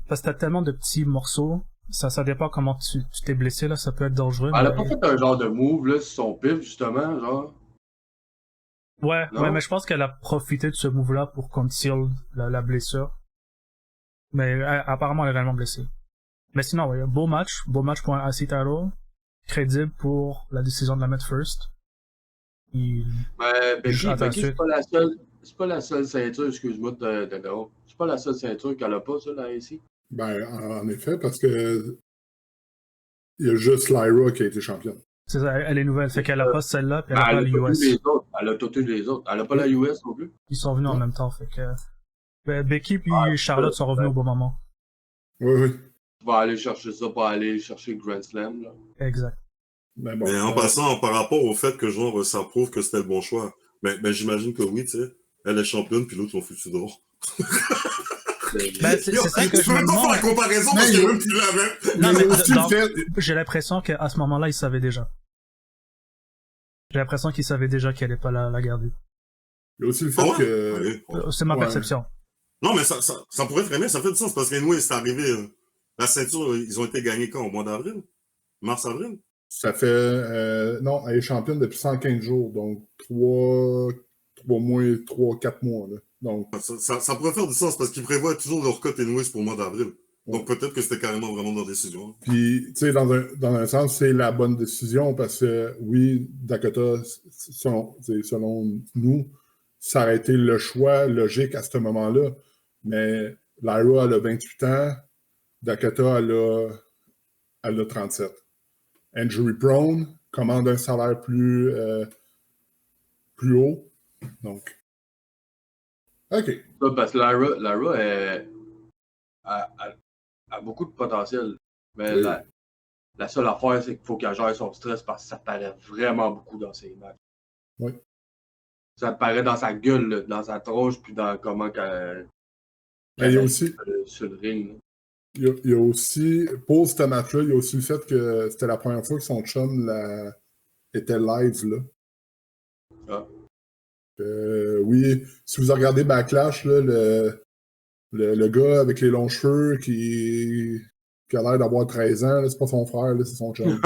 parce que t'as tellement de petits morceaux, ça dépend comment tu t'es blessé, là, ça peut être dangereux. Elle a mais... pas fait un genre de move, là, sur son pif, justement, genre. Ouais, Non? ouais, mais je pense qu'elle a profité de ce move-là pour conceal la blessure. Mais apparemment, elle est réellement blessée. Mais sinon, ouais, beau match pour un IC title, crédible pour la décision de la mettre first. Becky, Attends, c'est pas la seule ceinture, excuse-moi de c'est pas la seule ceinture qu'elle a pas, ça, là, ici. Ben, en effet, parce que il y a juste Lyra qui a été championne. C'est ça, elle est nouvelle, fait qu'elle a pas celle-là, puis elle a Elle pas a l'US. les autres. Elle a toutes les autres. Elle a pas la US non plus. Ils sont venus en même temps, fait que... Ben, Becky puis Ah, Charlotte sont revenus au bon moment. Oui, oui. Tu vas aller chercher ça pour aller chercher le Grand Slam, là. Exact. Mais bon. Mais en passant, par rapport au fait que genre, ça prouve que c'était le bon choix. Ben j'imagine que oui, tu sais. Elle est championne, puis l'autre, l'ont foutu dehors. Ben, c'est ça que je me peux pas faire la demande. comparaison parce qu'il y a même plus la même. Non, mais aussi le fait... j'ai l'impression qu'à ce moment-là, ils savaient déjà. J'ai l'impression qu'ils savaient déjà qu'elle allait pas la garder. Il y a aussi le fait Ah ouais? que... Ouais. C'est ma Ouais. perception. Non, mais ça pourrait très bien, ça fait du sens, parce qu'anyway, c'est arrivé, la ceinture, ils ont été gagnés quand, au mois d'avril? Mars-avril? Ça fait... non, elle est championne depuis 115 jours, donc 3-4 mois, là. Donc, Ça pourrait faire du sens, parce qu'ils prévoient toujours leur cote anyways pour le mois d'avril. Donc peut-être que c'était carrément vraiment leur décision. puis, tu sais, dans un sens, c'est la bonne décision parce que, oui, Dakota, selon nous, ça aurait été le choix logique à ce moment-là. Mais Lyra, elle a 28 ans. Dakota, elle a 37. Injury prone, commande un salaire plus haut. Donc, OK. Ça, parce que Lyra a beaucoup de potentiel. Mais Oui. la seule affaire, c'est qu'il faut qu'elle gère son stress parce que ça paraît vraiment beaucoup dans ses matchs. Oui. Ça paraît dans sa gueule, là, dans sa tronche, puis dans comment qu'elle Mais il y a aussi... sur le ring. Là. Il y a aussi, pour ce match-là, il y a aussi le fait que c'était la première fois que son chum était live, là. Ah. Oui, si vous regardez Backlash, là, le gars avec les longs cheveux qui a l'air d'avoir 13 ans, là, c'est pas son frère, là, c'est son chum.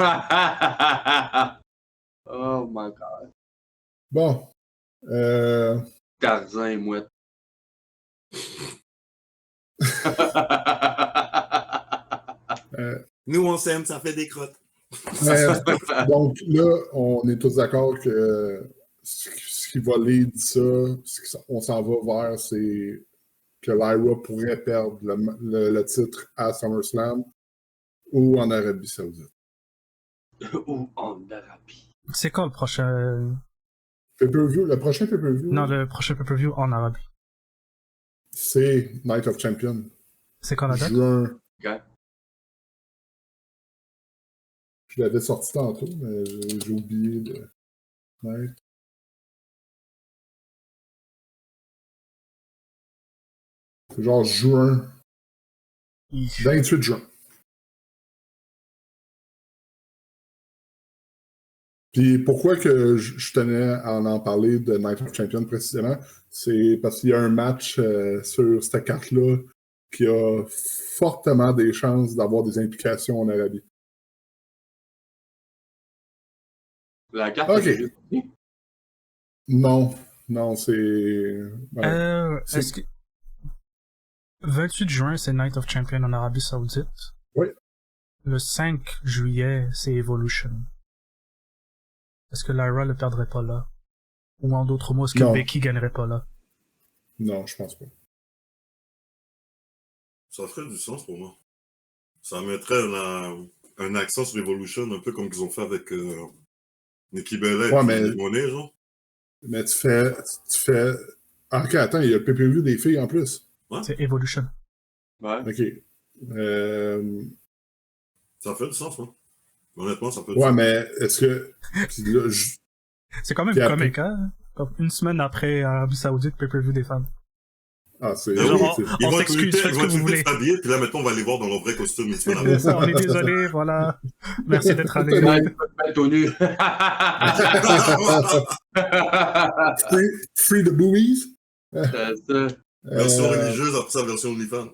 Oh my god. Bon. Tarzan et mouette. Nous, on s'aime, ça fait des crottes. Donc là, on est tous d'accord que ce qui va lead ça, on s'en va vers, c'est que Lyra pourrait perdre le titre à SummerSlam. ou en Arabie Saoudite. Ou en Arabie. C'est quand le prochain... Pay-per-view, le prochain pay-per-view, Non, le prochain pay-per-view en Arabie. c'est Night of Champions. C'est quand la date? Juin. Okay. Je l'avais sorti tantôt, mais j'ai oublié de mettre. C'est genre juin. 28 juin. Puis pourquoi que je tenais à en parler de Night of Champions précisément, c'est parce qu'il y a un match sur cette carte-là qui a fortement des chances d'avoir des implications en Arabie. La carte Ok. est juste sortie? Non, c'est... Est-ce que... 28 juin, c'est Night of Champions en Arabie Saoudite. Oui. Le 5 juillet, c'est Evolution. Est-ce que Lyra le perdrait pas là? Ou en d'autres mots, est-ce que Non. Becky gagnerait pas là? Non, je pense pas. Ça ferait du sens pour moi. Ça mettrait un accent sur Evolution, un peu comme ils ont fait avec Nikki Bella Ouais, et mais- Monet, genre. Mais tu fais... Ah, ok, attends, il y a le PPV des filles en plus. C'est Evolution. Ouais. Ok. Ça fait du sens, moi. Honnêtement, ça fait du Ouais, sens. mais est-ce que... Puis là, C'est quand même Puis après- comique, hein? Comme une semaine après Arabie Saoudite, pay-per-view des femmes. Ah, c'est... Ben Genre, oui, c'est- ils on vont s'excuse, être faites ce que vous voulez. s'habiller, puis là, maintenant, on va les voir dans leur vrai costume une semaine C'est ça, après. on est désolé, voilà. Merci d'être allé. Ouais, tu peux te mettre au nu. Free the buoys. C'est ça. Version religieuse, après ça, version OnlyFans.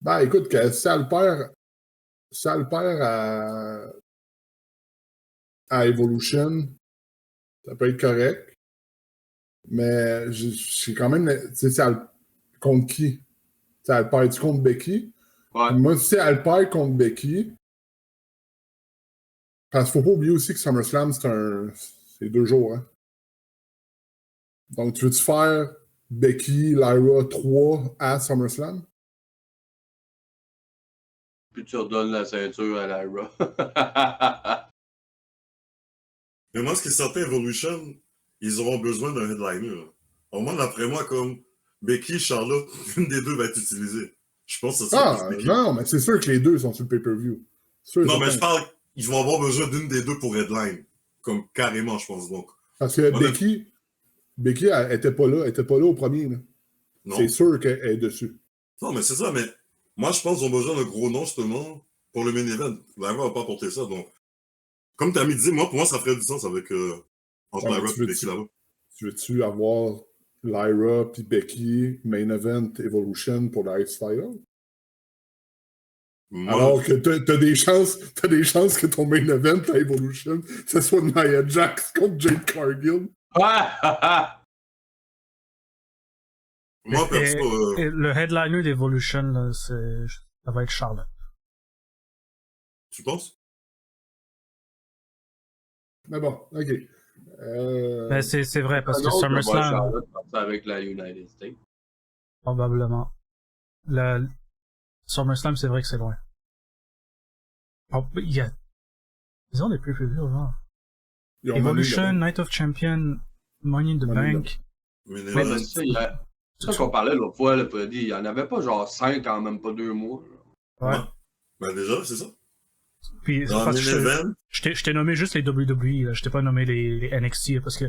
Ben, écoute, que ça le perd à Evolution, ça peut être correct. Mais j'ai quand même... Tu sais, ça le... Contre qui? Ça le perd-tu contre Becky? Ouais. Moi, si elle perd contre Becky... Parce qu'il faut pas oublier aussi que SummerSlam, c'est 2 jours, hein. Donc, tu veux-tu faire Becky, Lyra 3 à SummerSlam? Puis tu redonnes la ceinture à Lyra. Mais moi, ce qui est certain, Evolution, ils auront besoin d'un headliner. Là. Au moins, d'après moi, comme Becky, Charlotte, une des deux va être utilisée. Je pense que ça sera Ah, plus Becky. non, mais c'est sûr que les deux sont sur le pay-per-view. Sûr, Non, mais certain. je parle, ils vont avoir besoin d'une des deux pour headline. Comme carrément, je pense donc. Parce que Ouais, Becky, elle était pas là au premier. Là. Non. C'est sûr qu'elle est dessus. Non, mais c'est ça, mais moi, je pense qu'ils ont besoin d'un gros nom, justement, pour le main event. Lyra va pas porter ça, donc. Comme Tammy dit, moi, pour moi, ça ferait du sens avec entre Ouais, Lyra tu et veux- Becky là-bas. Tu veux-tu avoir Lyra puis Becky, main event Evolution pour la X-Title? Moi, Alors que t'as des chances que ton main event à Evolution, ce soit Nia Jax contre Jade Cargill. moi, perso, Et le headliner d'Evolution, là, ça va être Charlotte. tu penses? Mais bon, ok. Mais c'est vrai, parce que Un autre, on va voir SummerSlam, Charlotte passer avec la United States. probablement. SummerSlam, c'est vrai que c'est loin. Oh, il y a... Ils ont des previews, genre. ils ont Evolution, Money Night of Champion, Money in the Money in Bank. Mais Ouais, mais ça, c'est ça qu'on parlait l'autre fois, là, Freddy. Il n'y en avait pas genre 5 en même pas 2 mois. Là. Ouais. Ben déjà, c'est ça. Puis, Dans parce le que main event, je t'ai nommé juste les WWE, là. Je t'ai pas nommé les NXT, là, parce que,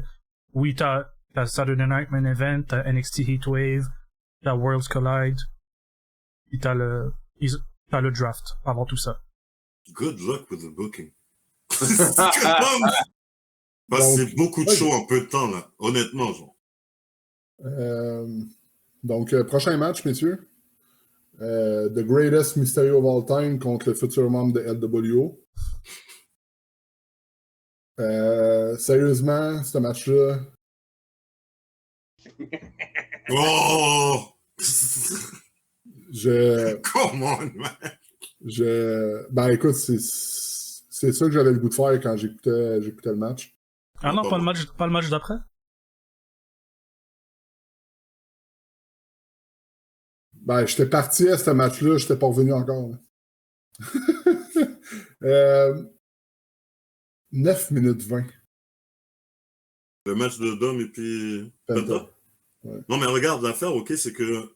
oui, t'as Saturday Night Main Event, t'as NXT Heatwave, t'as Worlds Collide, puis t'as le draft avant tout ça. good luck with the booking. Comment? Parce que c'est beaucoup de ouais. shows en peu de temps, là. Honnêtement, genre. Donc, prochain match, messieurs. The Greatest Mysterio of All Time contre le futur membre de LWO. Sérieusement, ce match-là, Oh! Come on, man! Ben écoute, c'est ça que j'avais le goût de faire quand j'écoutais le match. Ah non, pas pas bon. le match d'après? Ben, j'étais parti à ce match-là, j'étais pas revenu encore. 9 minutes 20. Le match de Dom et puis Penta. Ouais. Non, mais regarde, l'affaire, OK, c'est que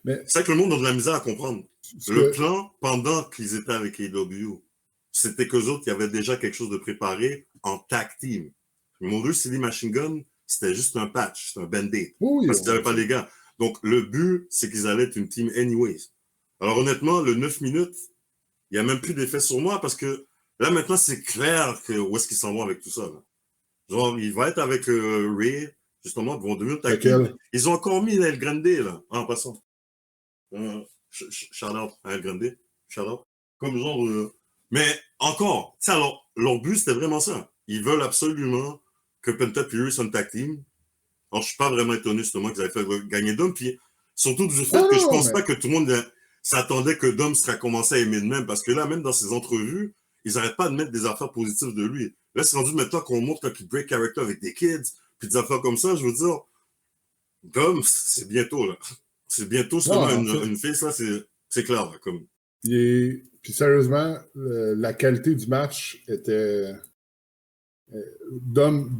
Mais c'est que le monde a de la misère à comprendre. Le plan, pendant qu'ils étaient avec AEW, c'était qu'eux autres, il y avait déjà quelque chose de préparé en tag team. Mon City Machine Gun, c'était juste un patch, c'était un band-aid. oui, Parce qu'ils n'avaient pas les gars. Donc, le but, c'est qu'ils allaient être une team anyways. Alors, honnêtement, le 9 minutes, il n'y a même plus d'effet sur moi parce que là, maintenant, c'est clair que où est-ce qu'ils s'en vont avec tout ça. Là. Genre, il va être avec Ray, justement, ils vont devenir tag team. Ils ont encore mis El Grande, là, en passant. Shout-out à El Grande. Shout-out. Comme genre... Mais encore, alors, leur but, c'était vraiment ça. Ils veulent absolument que Penta et Ray soient une tag team. Alors, je suis pas vraiment étonné, justement, qu'ils avaient fait gagner Dom. Puis, surtout du fait que je pense pas que tout le monde s'attendait que Dom serait commencé à aimer de même. Parce que là, même dans ses entrevues, ils n'arrêtent pas de mettre des affaires positives de lui. Là, c'est rendu maintenant qu'on montre qu'il break character avec des kids, puis des affaires comme ça. Je veux dire, Dom, c'est bientôt, là. C'est bientôt seulement une face, là, c'est clair, là, comme. Puis sérieusement, la qualité du match était... Dom...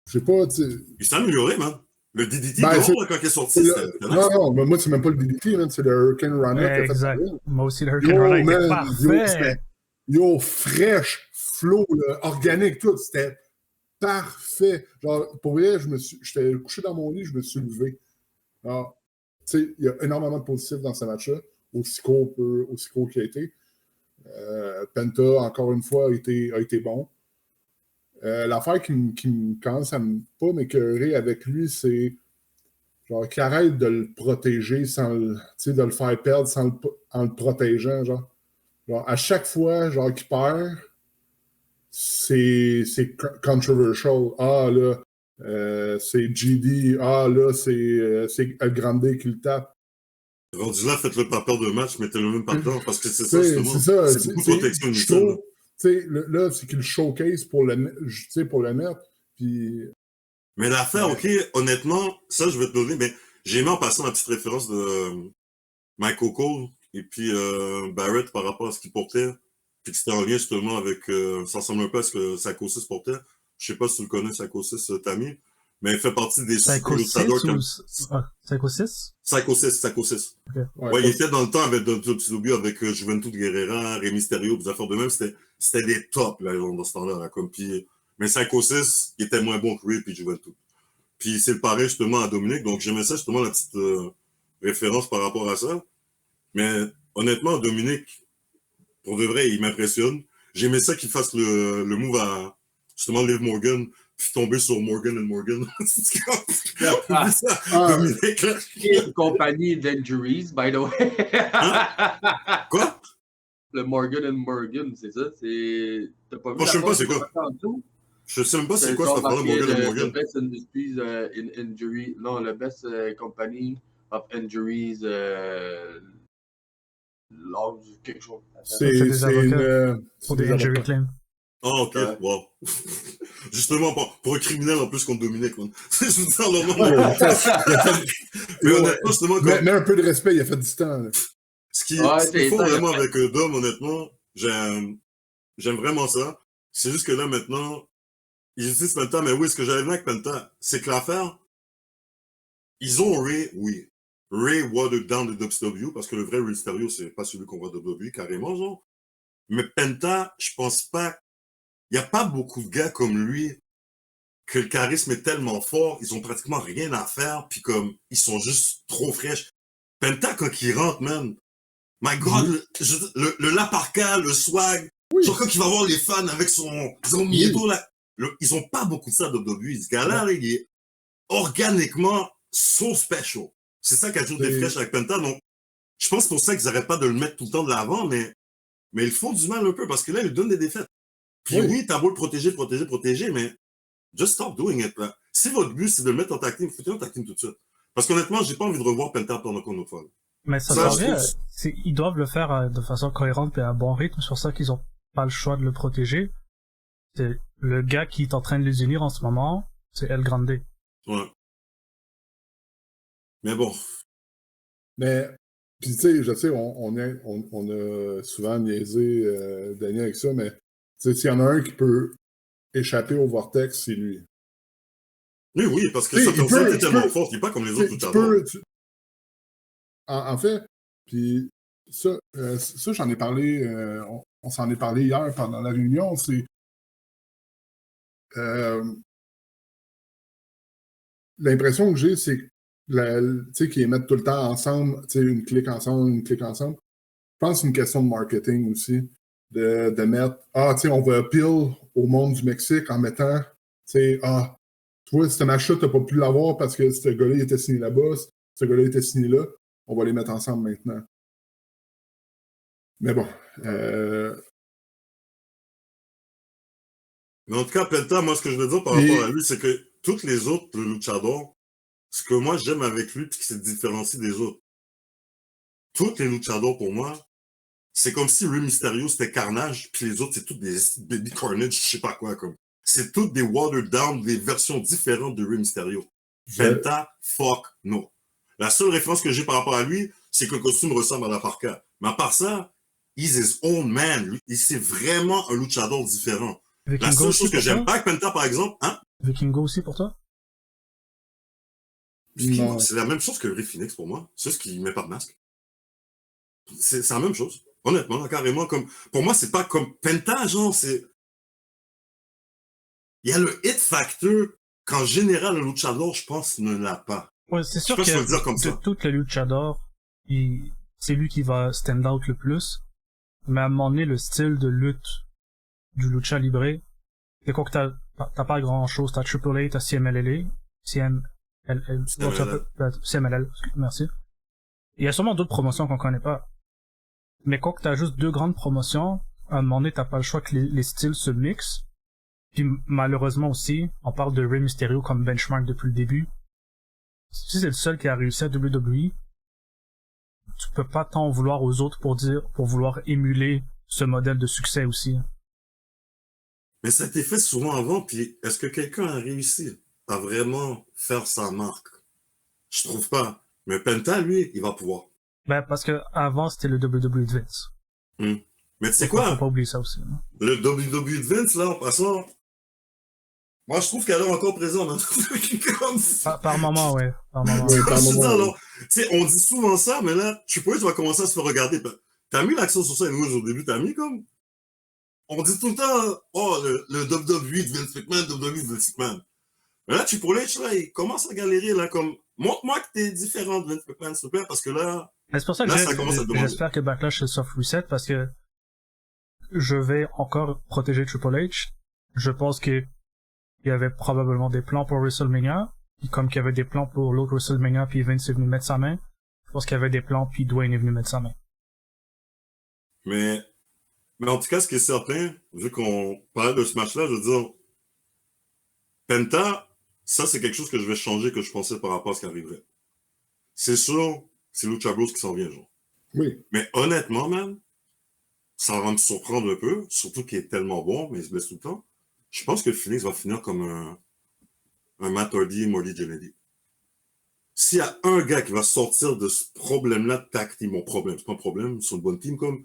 Je sais pas, tu sais... Il s'est amélioré, man. Le DDT, là, quand il est sorti, c'était... Non, mais moi, c'est même pas le DDT, man, c'est le Hurricane Runner qui a fait ça. Moi aussi, le Hurricane Runner était parfait. Fraîche, flow, là, organique, tout, c'était parfait. Genre, pour vrai, j'étais couché dans mon lit, je me suis levé. Alors, tu sais, il y a énormément de positifs dans ce match-là, aussi court qu'il a été. Penta, encore une fois, a été bon. L'affaire qui me commence à pas m'écœurer avec lui, c'est genre qu'il arrête de le protéger de le faire perdre en le protégeant. Genre, à chaque fois genre, qu'il perd, c'est controversial. Ah là, c'est GD. Ah là, c'est El Grande qui le tape. Rendu là, faites-le pas peur de match, mettez-le même pas peur, parce que c'est ça, justement. C'est beaucoup de protection inutile. Là, c'est qu'il le showcase pour le net. Puis... Mais l'affaire, OK, honnêtement, ça, je vais te donner, mais j'ai aimé en passant la petite référence de Michael Cole et puis Barrett par rapport à ce qu'il portait, puis que c'était en lien justement avec, ça ressemble un peu à ce que Psychosis portait. Je sais pas si tu le connais, Psychosis, Tammy, mais il fait partie des Psychosis Psychosis. Okay. Ouais, il était dans le temps avec WCW, avec Juventud Guerrera, Rey Mysterio, des affaires de même, c'était des tops, là, dans ce temps-là, là, comme, puis, mais Psychosis, il était moins bon que Ray puis Juventud. Puis c'est le pareil, justement, à Dominique, donc j'aimais ça, justement, la petite référence par rapport à ça. Mais, honnêtement, Dominique, pour de vrai, il m'impressionne. J'aimais ça qu'il fasse le move à, justement, Liv Morgan, puis tomber sur Morgan & Morgan. Dominique, là. Une compagnie d'Injuries, by the way. Hein? Quoi? Le Morgan & Morgan, c'est ça? T'as pas vu je sais pas c'est quoi. Je sais même pas c'est quoi cette affaire-là, Morgan & Morgan. Le Best Industries in Injury. Non, le Best Company of Injuries lors quelque chose. C'est des avocats pour des injury claims. Ah, ok, wow. Justement, pour un criminel en plus contre Dominique, c'est juste dans le moment. Mais honnêtement, justement, mais un peu de respect, il a fait du temps. Là. Ce qu'il faut vraiment avec Dom, honnêtement, j'aime vraiment ça. C'est juste que là, maintenant, ils utilisent Penta, mais oui, ce que j'avais vu avec Penta, c'est que l'affaire, ils ont Ray, oui. Ray watered down de WCW, parce que le vrai Ray Mysterio, c'est pas celui qu'on voit de WWE, carrément, genre. Mais Penta, je pense pas. Il n'y a pas beaucoup de gars comme lui que le charisme est tellement fort, ils ont pratiquement rien à faire, puis comme, ils sont juste trop fraîches. Penta, quand il rentre, man, my God, le Laparca, le swag, genre quand il va voir les fans avec son miedo, là, ils ont pas beaucoup de ça de WWE. Ce gars-là, là, il est organiquement so special. C'est ça qui a toujours des fraîches avec Penta, donc je pense pour ça qu'ils n'arrêtent pas de le mettre tout le temps de l'avant, mais ils font du mal un peu, parce que là, ils donnent des défaites. Puis oui, t'as beau le protéger, mais just stop doing it, là. Si votre but, c'est de le mettre en tag team, foutez en tag team tout de suite. Parce qu'honnêtement, j'ai pas envie de revoir Penta pendant encore une autre fois. Mais ça serait, ils doivent le faire de façon cohérente et à bon rythme, sur ça qu'ils ont pas le choix de le protéger. C'est le gars qui est en train de les unir en ce moment, c'est El Grande. Ouais. Mais bon. Mais, puis tu sais, je sais, on a souvent niaisé Daniel avec ça, mais tu sais, s'il y en a un qui peut échapper au vortex, c'est lui. Oui, parce que Tu sais, cette personne est tellement forte, il n'est pas comme les autres luchadors. En fait, puis ça, j'en ai parlé, on s'en est parlé hier pendant la réunion, c'est l'impression que j'ai, c'est qu'ils les mettent tout le temps ensemble, une clique ensemble, une clique ensemble. Je pense que c'est une question de marketing aussi, de mettre, on va appeal au monde du Mexique en mettant, tu vois, ce match-là, tu n'as pas pu l'avoir parce que ce gars-là était signé là-bas, ce gars-là était signé là, on va les mettre ensemble maintenant. Mais bon. Mais en tout cas, Penta, moi, ce que je veux dire par rapport à lui, c'est que toutes les autres luchadors, ce que moi j'aime avec lui, puis qui se différencie des autres, toutes les luchadors pour moi, c'est comme si Rey Mysterio c'était Carnage, puis les autres c'est toutes des Baby Carnage, je sais pas quoi, comme. C'est toutes des watered down, des versions différentes de Rey Mysterio. Penta, fuck no. La seule référence que j'ai par rapport à lui, c'est que le costume ressemble à la Parka. Mais à part ça, he's his own man. Lui, c'est vraiment un luchador différent. Vikingo la seule chose que j'aime toi? pas avec Penta, par exemple, hein? Vikingo aussi pour toi? C'est la même chose que Rey Fénix pour moi. C'est ce qui met pas de masque. C'est la même chose. Honnêtement, carrément, comme. Pour moi, c'est pas comme Penta, genre, c'est. Il y a le hit factor qu'en général, le luchador, je pense, ne l'a pas. Ouais, c'est sûr que de toutes les luchadors, c'est lui qui va stand out le plus. Mais à un moment donné, le style de lutte du lucha libre, c'est quoi que t'as pas grand chose. T'as Triple A, t'as CMLL, CMLL, merci. Il y a sûrement d'autres promotions qu'on connaît pas. Mais quand t'as juste deux grandes promotions, à un moment donné, t'as pas le choix que les styles se mixent. Puis malheureusement aussi, on parle de Rey Mysterio comme benchmark depuis le début. Si c'est le seul qui a réussi à WWE, tu peux pas t'en vouloir aux autres pour vouloir émuler ce modèle de succès aussi. Mais ça a été fait souvent avant, puis est-ce que quelqu'un a réussi à vraiment faire sa marque? Je trouve pas. Mais Penta, lui, il va pouvoir. Ben, parce que avant c'était le WWE de Vince. Mais tu sais quoi? Faut pas oublier ça aussi. Hein? Le WWE de Vince, là, en passant, moi, je trouve qu'elle est encore présente. Par moment, ouais. Par moment. Alors, on dit souvent ça, mais là, tu vas commencer à se faire regarder. T'as mis l'accent sur ça, et nous, au début, t'as mis comme... On dit tout le temps, le WWE de Vince McMahon, WWE de Vince McMahon. Mais là, Triple H, là, il commence à galérer, là, comme... Montre-moi que t'es différent de Vince McMahon, s'il te plaît, parce que là... C'est pour ça que j'espère que Backlash est soft reset, parce que je vais encore protéger Triple H. Je pense que il y avait probablement des plans pour WrestleMania, comme qu'il y avait des plans pour l'autre WrestleMania, puis Vince est venu mettre sa main. Je pense qu'il y avait des plans, puis Dwayne est venu mettre sa main. Mais en tout cas, ce qui est certain, vu qu'on parlait de ce match-là, je veux dire, Penta, ça, c'est quelque chose que je vais changer, que je pensais par rapport à ce qui arriverait. C'est sûr, c'est Lucha Bros qui s'en vient, genre. Oui. Mais honnêtement, man, ça va me surprendre un peu, surtout qu'il est tellement bon, mais il se blesse tout le temps. Je pense que Phoenix va finir comme un Matt Hardy et Marty Jannetty. S'il y a un gars qui va sortir de ce problème-là de tag team, mon problème, c'est pas un problème, ils sont une bonne team comme.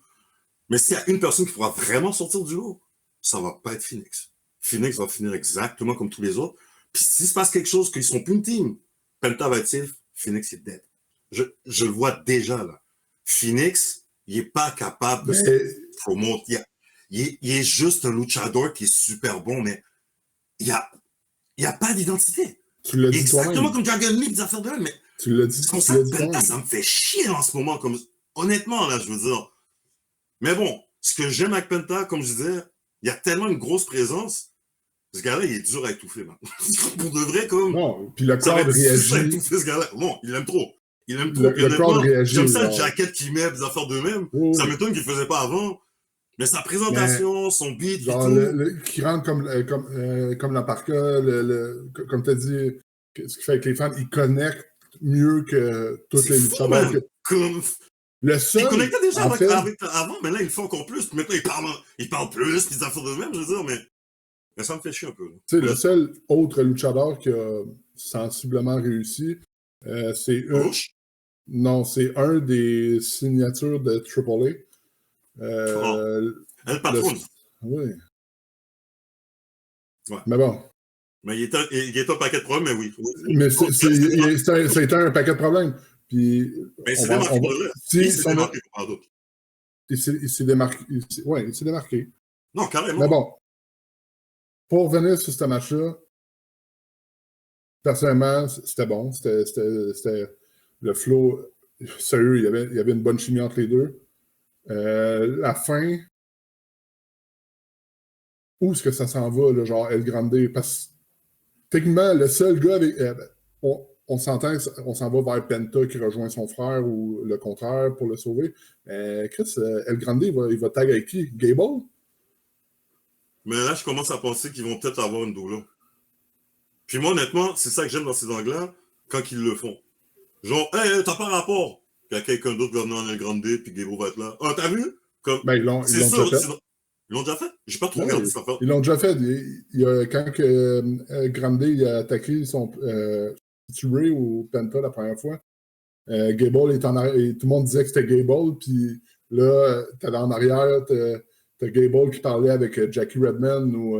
Mais s'il y a une personne qui pourra vraiment sortir du lot, ça va pas être Phoenix. Phoenix va finir exactement comme tous les autres. Puis s'il se passe quelque chose qu'ils sont plus une team, Penta va être safe, Phoenix est dead. Je le vois déjà là. Phoenix, il est pas capable de se promouvoir. Il est juste un luchador qui est super bon, mais il y a pas d'identité. Tu l'as dit exactement comme Dragon Lee, des affaires de là, mais tu l'as dit. C'est pour ça que Penta, ça me fait chier en ce moment. Comme... Honnêtement, là, je veux dire. Mais bon, ce que j'aime avec Penta, comme je disais, il y a tellement une grosse présence. Ce gars-là, il est dur à étouffer, man. Pour de vrai, comme. Non, puis le crowd réagit. À étouffer, ce gars-là. Non, il aime trop. Il aime trop. Le crowd réagit. J'aime ça, le jacket qu'il met, des affaires d'eux-mêmes. Ça m'étonne qu'il ne faisait pas avant. Mais sa présentation, son beat, genre qui rentre comme la Parka, comme tu as dit, ce qui fait que les fans, ils connectent mieux que toutes les lutteurs. Le seul, ils connectaient déjà avec avant, mais là, ils le font encore plus. Maintenant, ils parlent plus, puis ils en font de même, je veux dire, mais ça me fait chier un peu. Tu sais, le seul autre luchador qui a sensiblement réussi, c'est Bush. Non, c'est un des signatures de AAA. El Patron. Oui. Ouais. Mais bon. Mais il est un paquet de problèmes, mais oui. Mais ça a été un paquet de problèmes. Puis, mais c'est démarqué pour le Il s'est démarqué pour d'autres. Il s'est démarqué. Oui, il s'est démarqué. Non, carrément. Mais bon, pour revenir sur ce match-là, personnellement, c'était bon. C'était le flow. Sérieux, il y avait une bonne chimie entre les deux. La fin, où est-ce que ça s'en va, là, genre El Grande? Parce que techniquement, le seul gars avec. On s'entend, on s'en va vers Penta qui rejoint son frère ou le contraire pour le sauver. Chris, El Grande, il va tag avec qui? Gable? Mais là, je commence à penser qu'ils vont peut-être avoir une doula. Puis moi, honnêtement, c'est ça que j'aime dans ces angles-là, quand ils le font. Genre, hey, t'as pas rapport. Puis il y a quelqu'un d'autre qui va venir en El Grande, puis Gable va être là. Ah, t'as vu? Comme, ben, ils l'ont déjà fait. Ils l'ont déjà fait? J'ai pas trop regardé ça. Ils l'ont déjà fait. Quand Grande il a attaqué son Ray ou Penta la première fois, Gable est en arrière. Tout le monde disait que c'était Gable, puis là, t'allais en arrière, t'as Gable qui parlait avec Jackie Redman ou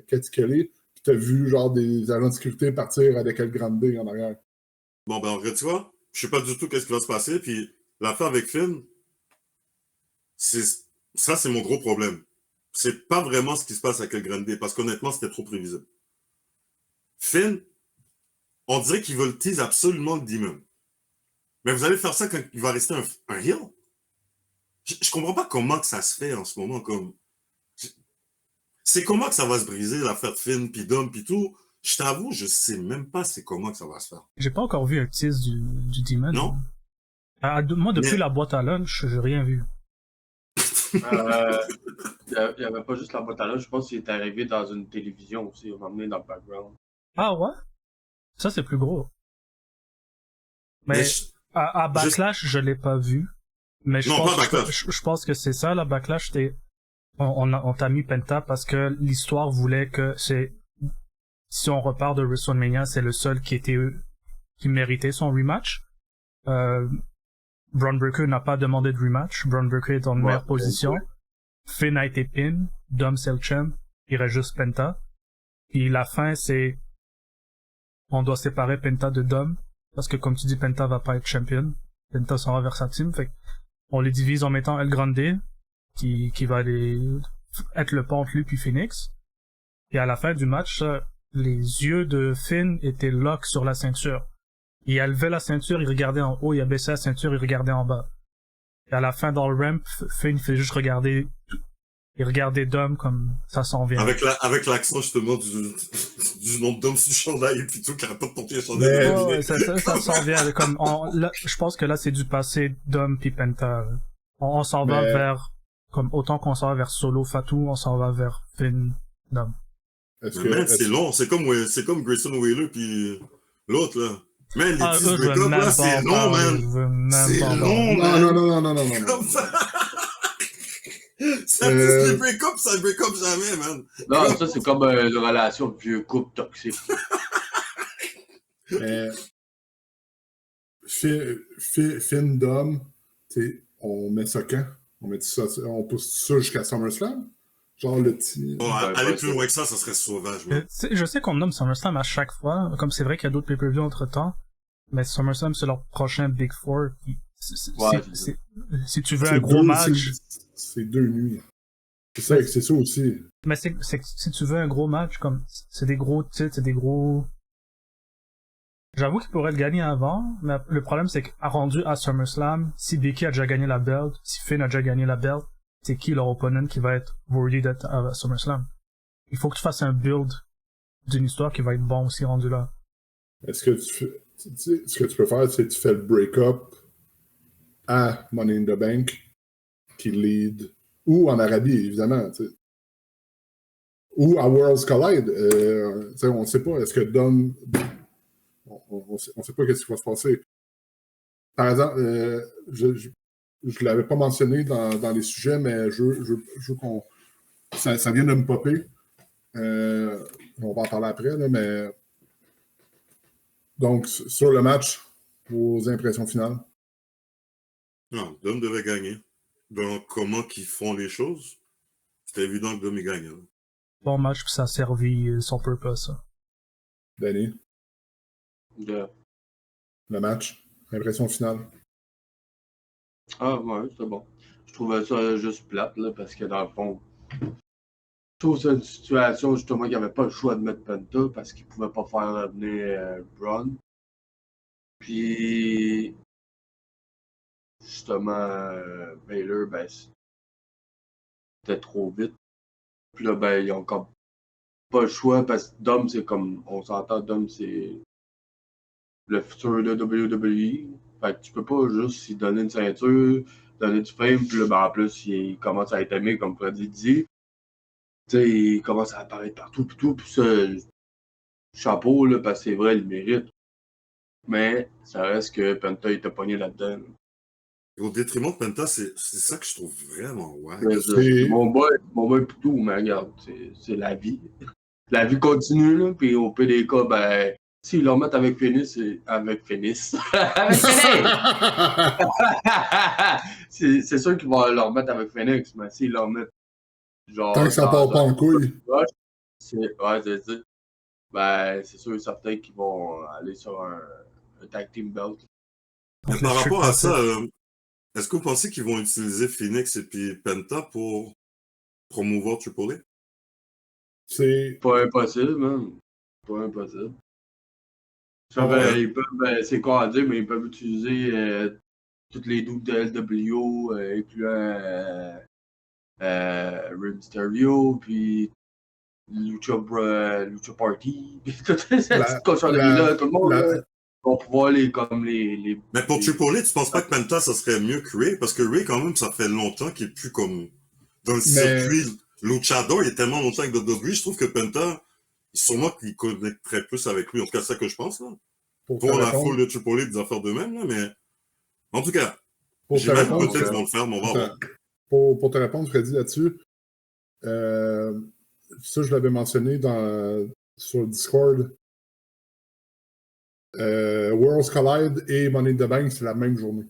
Katie Kelly, puis t'as vu genre des agents de sécurité partir avec El Grande en arrière. Bon, ben en vrai, tu vois, je sais pas du tout qu'est-ce qui va se passer, puis l'affaire avec Finn, ça, c'est mon gros problème. C'est pas vraiment ce qui se passe avec El Grande, parce qu'honnêtement, c'était trop prévisible. Finn, on dirait qu'ils veulent tease absolument le Demon. Mais vous allez faire ça quand il va rester un heel? Je comprends pas comment que ça se fait en ce moment. C'est comment que ça va se briser, l'affaire de Finn, puis Dom, puis tout. Je t'avoue, je sais même pas c'est comment que ça va se faire. J'ai pas encore vu un tease du Demon. Non? Moi, depuis la boîte à lunch, j'ai rien vu. Il n'y avait pas juste la boîte à lunch, je pense qu'il est arrivé dans une télévision aussi, on m'a emmené dans le background. Ah ouais? Ça, c'est plus gros. Mais à Backlash, je l'ai pas vu. Mais je pense que c'est ça, la Backlash, on t'a mis Penta parce que l'histoire voulait que si on repart de WrestleMania, c'est le seul qui méritait son rematch. Braun Breaker n'a pas demandé de rematch. Braun Breaker est en meilleure position. Finn a été pin. Dom c'est le champ. Il reste juste Penta. Puis la fin, c'est on doit séparer Penta de Dom. Parce que comme tu dis, Penta va pas être champion. Penta sera vers sa team. Fait on les divise en mettant El Grande, qui va être le pont entre lui puis Phoenix. Et à la fin du match, les yeux de Finn étaient lock sur la ceinture. Il a levé la ceinture, il regardait en haut, il a baissé la ceinture, il regardait en bas. Et à la fin, dans le ramp, Finn fait juste regarder, il regardait Dom comme ça s'en vient. Avec l'accent, justement, du nom de Dom sur le chandail, et puis tout, qui a pas porté le chandail. Ouais, ça s'en vient. Là, je pense que là, c'est du passé Dom pis Penta. On s'en va vers, comme autant qu'on s'en va vers Solo Fatou, on s'en va vers Finn, Dom. C'est long, c'est comme Grayson Waller puis l'autre, là. Man, les 10 break-up, là, c'est long, man. C'est long, man. Non. Comme ça. Ça dit les break-up, ça break-up jamais, man. Non, ça, c'est comme une relation de vieux couple toxique. Finn Dom, on met ça quand? On pousse ça jusqu'à SummerSlam? Genre le petit... Bon, aller plus loin que ça serait sauvage, man. Je sais qu'on nomme SummerSlam à chaque fois, comme c'est vrai qu'il y a d'autres pay-per-views entre-temps, mais SummerSlam, c'est leur prochain Big Four. Si tu veux un gros match... C'est 2 nuits. C'est ça aussi. Mais si tu veux un gros match, comme c'est des gros titres, c'est des gros... J'avoue qu'il pourrait le gagner avant, mais le problème c'est qu'à rendu à SummerSlam, si Becky a déjà gagné la belt, si Finn a déjà gagné la belt, c'est qui leur opponent qui va être worthy d'être à SummerSlam. Il faut que tu fasses un build d'une histoire qui va être bon aussi rendu là. Ce que tu peux faire, c'est que tu fais le break-up à Money in the Bank qui lead, ou en Arabie, évidemment, t'sais. Ou à Worlds Collide. On ne sait pas, est-ce que Dom... On sait pas qu'est-ce qui va se passer. Par exemple, je l'avais pas mentionné dans les sujets, mais je veux qu'on... Ça vient de me popper. On va en parler après, là, mais... Donc, sur le match, vos impressions finales? Non, Dom devait gagner. Dans comment qu'ils font les choses, c'était évident que Dom il gagne. Bon match, puis ça a servi son purpose. Danny, De... le match, impression finale. Ah, ouais, c'est bon. Je trouvais ça juste plate, là, parce que dans le fond, je trouve que c'est une situation justement qu'il n'y avait pas le choix de mettre Penta parce qu'il ne pouvait pas faire revenir Braun. Puis, justement, Baylor, ben, c'était trop vite. Puis là, ben, ils ont encore pas le choix parce que Dom, c'est comme, on s'entend, Dom, c'est le futur de WWE. Fait que tu peux pas juste lui donner une ceinture, donner du fame, puis là, ben, en plus, il commence à être aimé, comme Freddy dit. Tu sais, il commence à apparaître partout, puis tout, puis ça, chapeau, là, parce que c'est vrai, il mérite. Mais ça reste que Penta était pogné là-dedans. Là. Et au détriment de Penta, c'est ça que je trouve vraiment wack. Mon boy Poutou, mais regarde, c'est la vie. La vie continue, là, puis au pire des cas, ben, s'ils le remettent avec Phoenix, avec Phoenix. c'est sûr qu'ils vont le remettre avec Phoenix, mais s'ils le remettent, genre. Tant que ça part pas en couille. Ouais, c'est ça. Ben, c'est sûr et certain qu'ils vont aller sur un tag team belt. Mais par rapport à ça, est-ce que vous pensez qu'ils vont utiliser Phoenix et puis Penta pour promouvoir Triple A? C'est pas impossible, man. Pas impossible. Ils peuvent, c'est quoi à dire, mais ils peuvent utiliser toutes les doubles de LWO, incluant Rey Mysterio, puis Lucha Party, puis toute cette petite cochonnerie-là, tout le monde va pouvoir les. Mais pour Triple A, tu penses pas que Penta, ça serait mieux que Ray? Parce que Ray, quand même, ça fait longtemps qu'il est plus comme dans le circuit Luchador, il est tellement longtemps avec WWE, je trouve que Penta, sûrement qu'il connecterait plus avec lui. En tout cas, c'est ça que je pense, là. Pour la foule de Triple A, des affaires d'eux-mêmes, là, mais en tout cas, j'imagine peut-être qu'ils vont le faire, mais on va voir. Pour te répondre, Freddy, là-dessus, ça, je l'avais mentionné sur le Discord. Worlds Collide et Money in the Bank, c'est la même journée.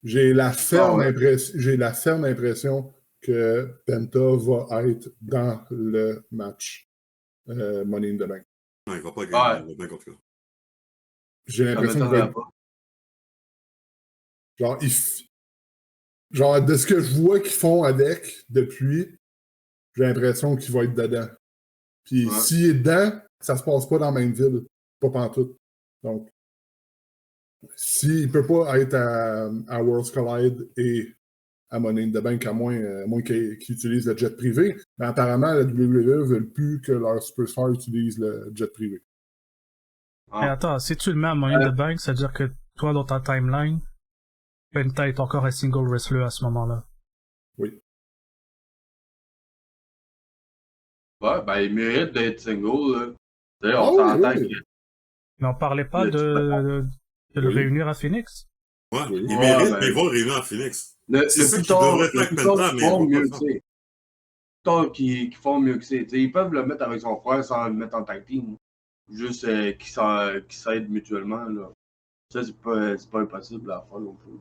J'ai la ferme impression que Penta va être dans le match Money in the Bank. Non, il va pas gagner le Bank, en tout cas. J'ai l'impression qu'il va être... Genre, de ce que je vois qu'ils font avec depuis, j'ai l'impression qu'il va être dedans. Puis s'il est dedans, ça se passe pas dans la même ville. Pas pantoute. Donc, s'il peut pas être à Worlds Collide et à Money in the Bank, à moins qu'ils utilisent le jet privé, mais apparemment, la WWE veut plus que leur superstar utilise le jet privé. Mais attends, si tu le mets à Money in the Bank, ça veut dire que toi, dans ta timeline, Penta est encore un single wrestler à ce moment-là. Oui. Ouais, ben, il mérite d'être single, là. On s'entend que... Mais on parlait pas de le réunir à Phoenix? Ouais, il mérite, mais ils vont le réunir à Phoenix. C'est ça qu'ils devraient faire avec Penta, mais ils font mieux que c'est. Tant qu'ils font mieux que c'est. Ils peuvent le mettre avec son frère sans le mettre en tag team. Juste qu'ils s'aident mutuellement, là. Ça, c'est pas impossible à faire non plus.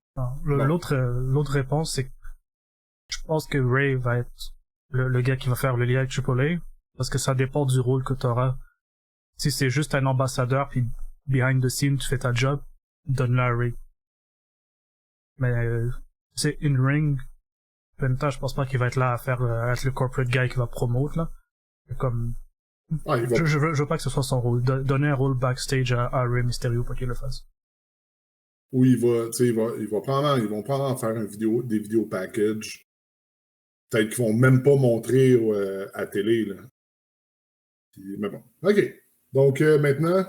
L'autre réponse, c'est que je pense que Ray va être le gars qui va faire le lien avec Triple A, parce que ça dépend du rôle que tu auras. Si c'est juste un ambassadeur, puis behind the scene, tu fais ta job, donne-le à Ray. Mais c'est in-ring, Penta, je pense pas qu'il va être là à faire être le corporate guy qui va promouvoir, là. Comme... je veux pas que ce soit son rôle. Donner un rôle backstage à Rey Mysterio pour qu'il le fasse. Oui, ils vont probablement faire des vidéos package. Peut-être qu'ils vont même pas montrer à télé, là. Puis, mais bon. OK. Donc, maintenant,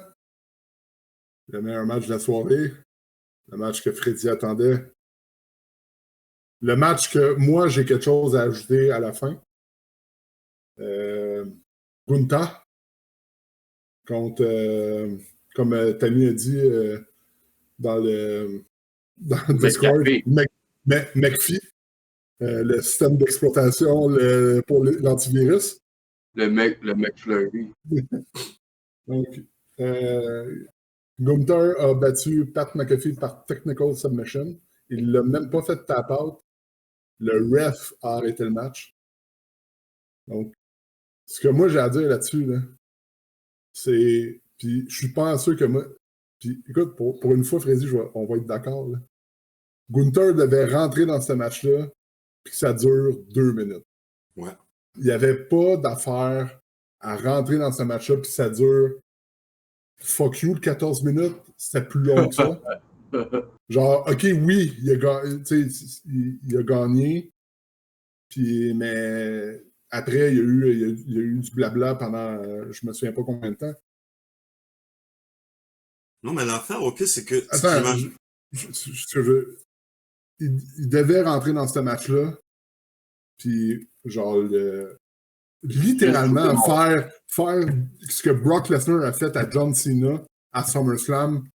le meilleur match de la soirée. Le match que Freddy attendait. Le match que moi, j'ai quelque chose à ajouter à la fin. Gunta contre, comme Tammy a dit dans le Discord, McAfee, le système d'exploitation pour l'antivirus. Le McFlurry. Donc, Gunther a battu Pat McAfee par Technical Submission. Il l'a même pas fait tap-out. Le ref a arrêté le match. Donc, ce que moi j'ai à dire là-dessus, là, c'est. Puis je suis pas sûr que moi. Puis écoute, pour une fois, Freddy, on va être d'accord. Là. Gunther devait rentrer dans ce match-là, puis que ça dure 2 minutes. Ouais. Il n'y avait pas d'affaire à rentrer dans ce match-là, puis ça dure. Fuck you, le 14 minutes, c'était plus long que ça. Genre, ok, oui, il a gagné, puis, mais après, il y a eu du blabla pendant, je me souviens pas combien de temps. Non, mais l'affaire, ok, c'est que... Attends, il devait rentrer dans ce match-là, puis genre, littéralement, faire ce que Brock Lesnar a fait à John Cena à SummerSlam,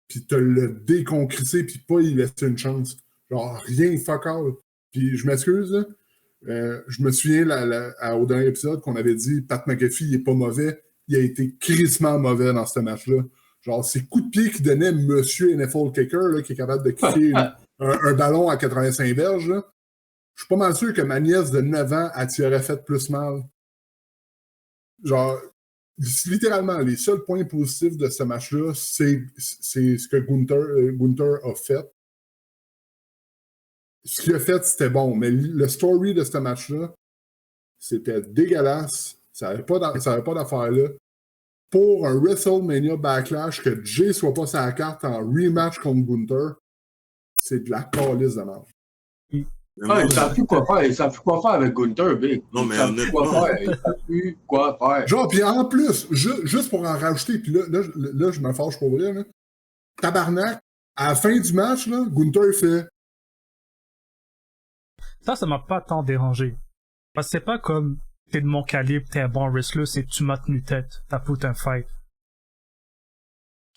puis te le déconcrissé, puis pas y laisser une chance. Genre, rien, fuck all. Puis je m'excuse, là. Je me souviens au dernier épisode qu'on avait dit Pat McAfee, il est pas mauvais. Il a été crissement mauvais dans ce match-là. Genre, ces coups de pied qu'il donnait Monsieur NFL Kicker, là, qui est capable de kicker un ballon à 85 verges, là. Je suis pas mal sûr que ma nièce de 9 ans, elle t'y aurait fait plus mal. Genre, littéralement, les seuls points positifs de ce match-là, c'est ce que Gunther a fait. Ce qu'il a fait, c'était bon, mais le story de ce match-là, c'était dégueulasse. Ça n'avait pas d'affaire là. Pour un WrestleMania Backlash, que Jay soit pas sa carte en rematch contre Gunther, c'est de la calice de merde. Ah, ils savent plus quoi faire. Ils savent plus quoi faire avec Gunther, Big. Non, mais Ils savent plus quoi faire. Genre, puis en plus, juste pour en rajouter, puis là, je me fâche pour vrai, là. Tabarnak, à la fin du match, là, Gunther fait... Ça m'a pas tant dérangé. Parce que c'est pas comme t'es de mon calibre, t'es un bon wrestler, c'est tu m'as tenu tête, t'as put un fight.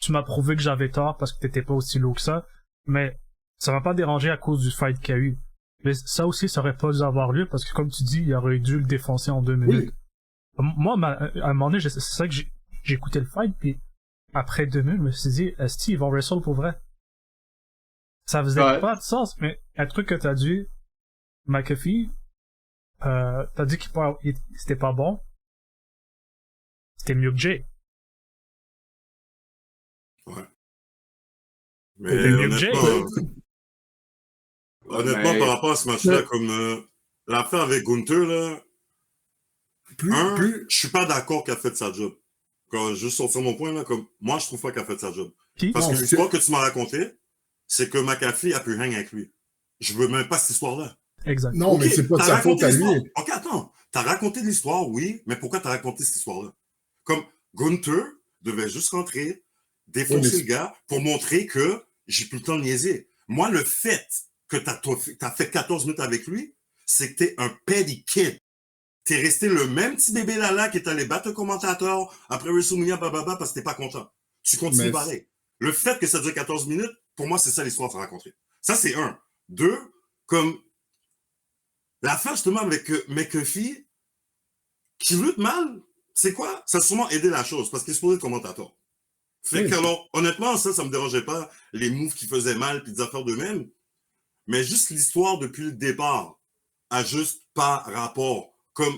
Tu m'as prouvé que j'avais tort parce que t'étais pas aussi lourd que ça, mais ça m'a pas dérangé à cause du fight qu'il y a eu. Mais ça aussi, ça aurait pas dû avoir lieu parce que comme tu dis, il aurait dû le défoncer en 2 minutes. Oui. Moi, à un moment donné, c'est ça que j'ai écouté le fight, puis après 2 minutes, je me suis dit, est-ce qu'ils vont wrestle pour vrai? Ça faisait pas de sens, mais un truc que t'as dit, McAfee, t'as dit qu'il c'était pas bon. C'était mieux que Jay. Ouais. C'était mieux que Jay. Honnêtement, par rapport à ce match-là, comme l'affaire avec Gunther, là, je suis pas d'accord qu'elle a fait sa job. Quand je sortir mon point, là, comme moi, je trouve pas qu'elle a fait sa job. Parce que l'histoire que tu m'as racontée, c'est que McAfee a pu hang avec lui. Je veux même pas cette histoire-là. Exact. Non, okay, mais c'est pas de sa faute à lui. Ok, attends. T'as raconté l'histoire, oui, mais pourquoi t'as raconté cette histoire-là? Comme Gunther devait juste rentrer, défoncer le gars pour montrer que j'ai plus le temps de niaiser. Moi, le fait que t'as fait 14 minutes avec lui, c'est que t'es un petty kid. T'es resté le même petit bébé là qui est allé battre le commentateur après WrestleMania bababa parce que t'es pas content. Tu continues pareil. Le fait que ça dure 14 minutes, pour moi, c'est ça l'histoire que t'as raconté. Ça, c'est un. Deux, comme l'affaire justement avec McAfee, qui lutte mal, c'est quoi? Ça a sûrement aidé la chose parce qu'il est supposé être commentateur. Fait que alors, honnêtement, ça me dérangeait pas, les moves qui faisaient mal puis des affaires d'eux-mêmes. Mais juste l'histoire depuis le départ a juste pas rapport. Comme,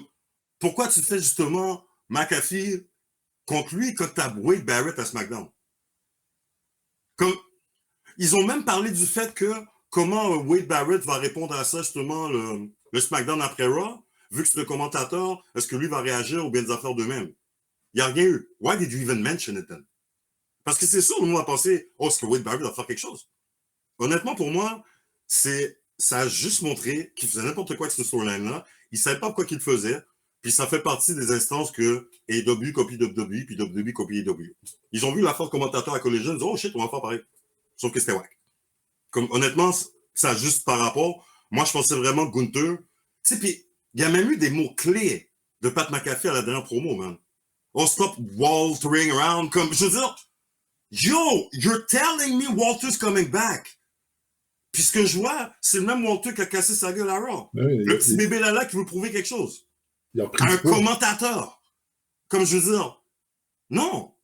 pourquoi tu fais justement McAfee contre lui quand t'as Wade Barrett à SmackDown? Comme, ils ont même parlé du fait que comment Wade Barrett va répondre à ça, justement, le SmackDown après Raw, vu que c'est le commentateur, est-ce que lui va réagir aux bien des affaires d'eux-mêmes? Il n'y a rien eu. Why did you even mention it then? Parce que c'est sûr, le monde va penser, oh, est-ce que Wade Barrett va faire quelque chose? Honnêtement, pour moi, ça a juste montré qu'il faisait n'importe quoi avec ce storyline-là. Il ne savait pas pourquoi qu'il le faisait. Puis ça fait partie des instances que AEW copie WWE, puis WWE copie AEW. Ils ont vu la force commentateur à Collision, ils ont dit, oh shit, on va faire pareil. Sauf que c'était wack. Comme, honnêtement, ça juste par rapport. Moi, je pensais vraiment Gunther. Tu sais, puis il y a même eu des mots clés de Pat McAfee à la dernière promo, man. Oh, stop waltering around. Comme, je veux dire, yo, you're telling me Walter's coming back. Puis ce que je vois, c'est le même Walter qui a cassé sa gueule à Raw. Le petit bébé là qui veut prouver quelque chose. Un commentateur. Comme je veux dire, non.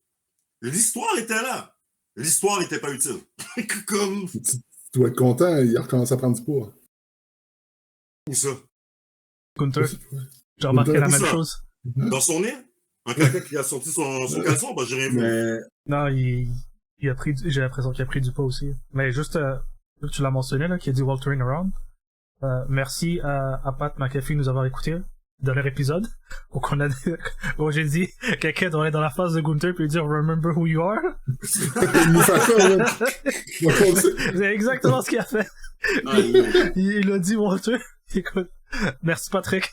L'histoire était là. L'histoire n'était pas utile. Comme... Tu dois être content, il a recommencé à prendre du poids. Où ça? Gunther, j'ai remarqué la Où même ça? chose. Dans son nez? Un caca qui a sorti son caleçon? Bah, j'ai rien vu. Mais Non, il a pris, j'ai l'impression qu'il a pris du poids aussi. Mais juste, tu l'as mentionné, là, qui a dit Waltering Around. Merci à Pat McAfee de nous avoir écoutés dans leur épisode. Donc où j'ai dit, quelqu'un doit aller dans la phase de Gunther puis lui dire Remember who you are. il nous fait ça, là. C'est exactement ce qu'il a fait. Ah, oui. Il a dit Walter. Écoute, merci Patrick.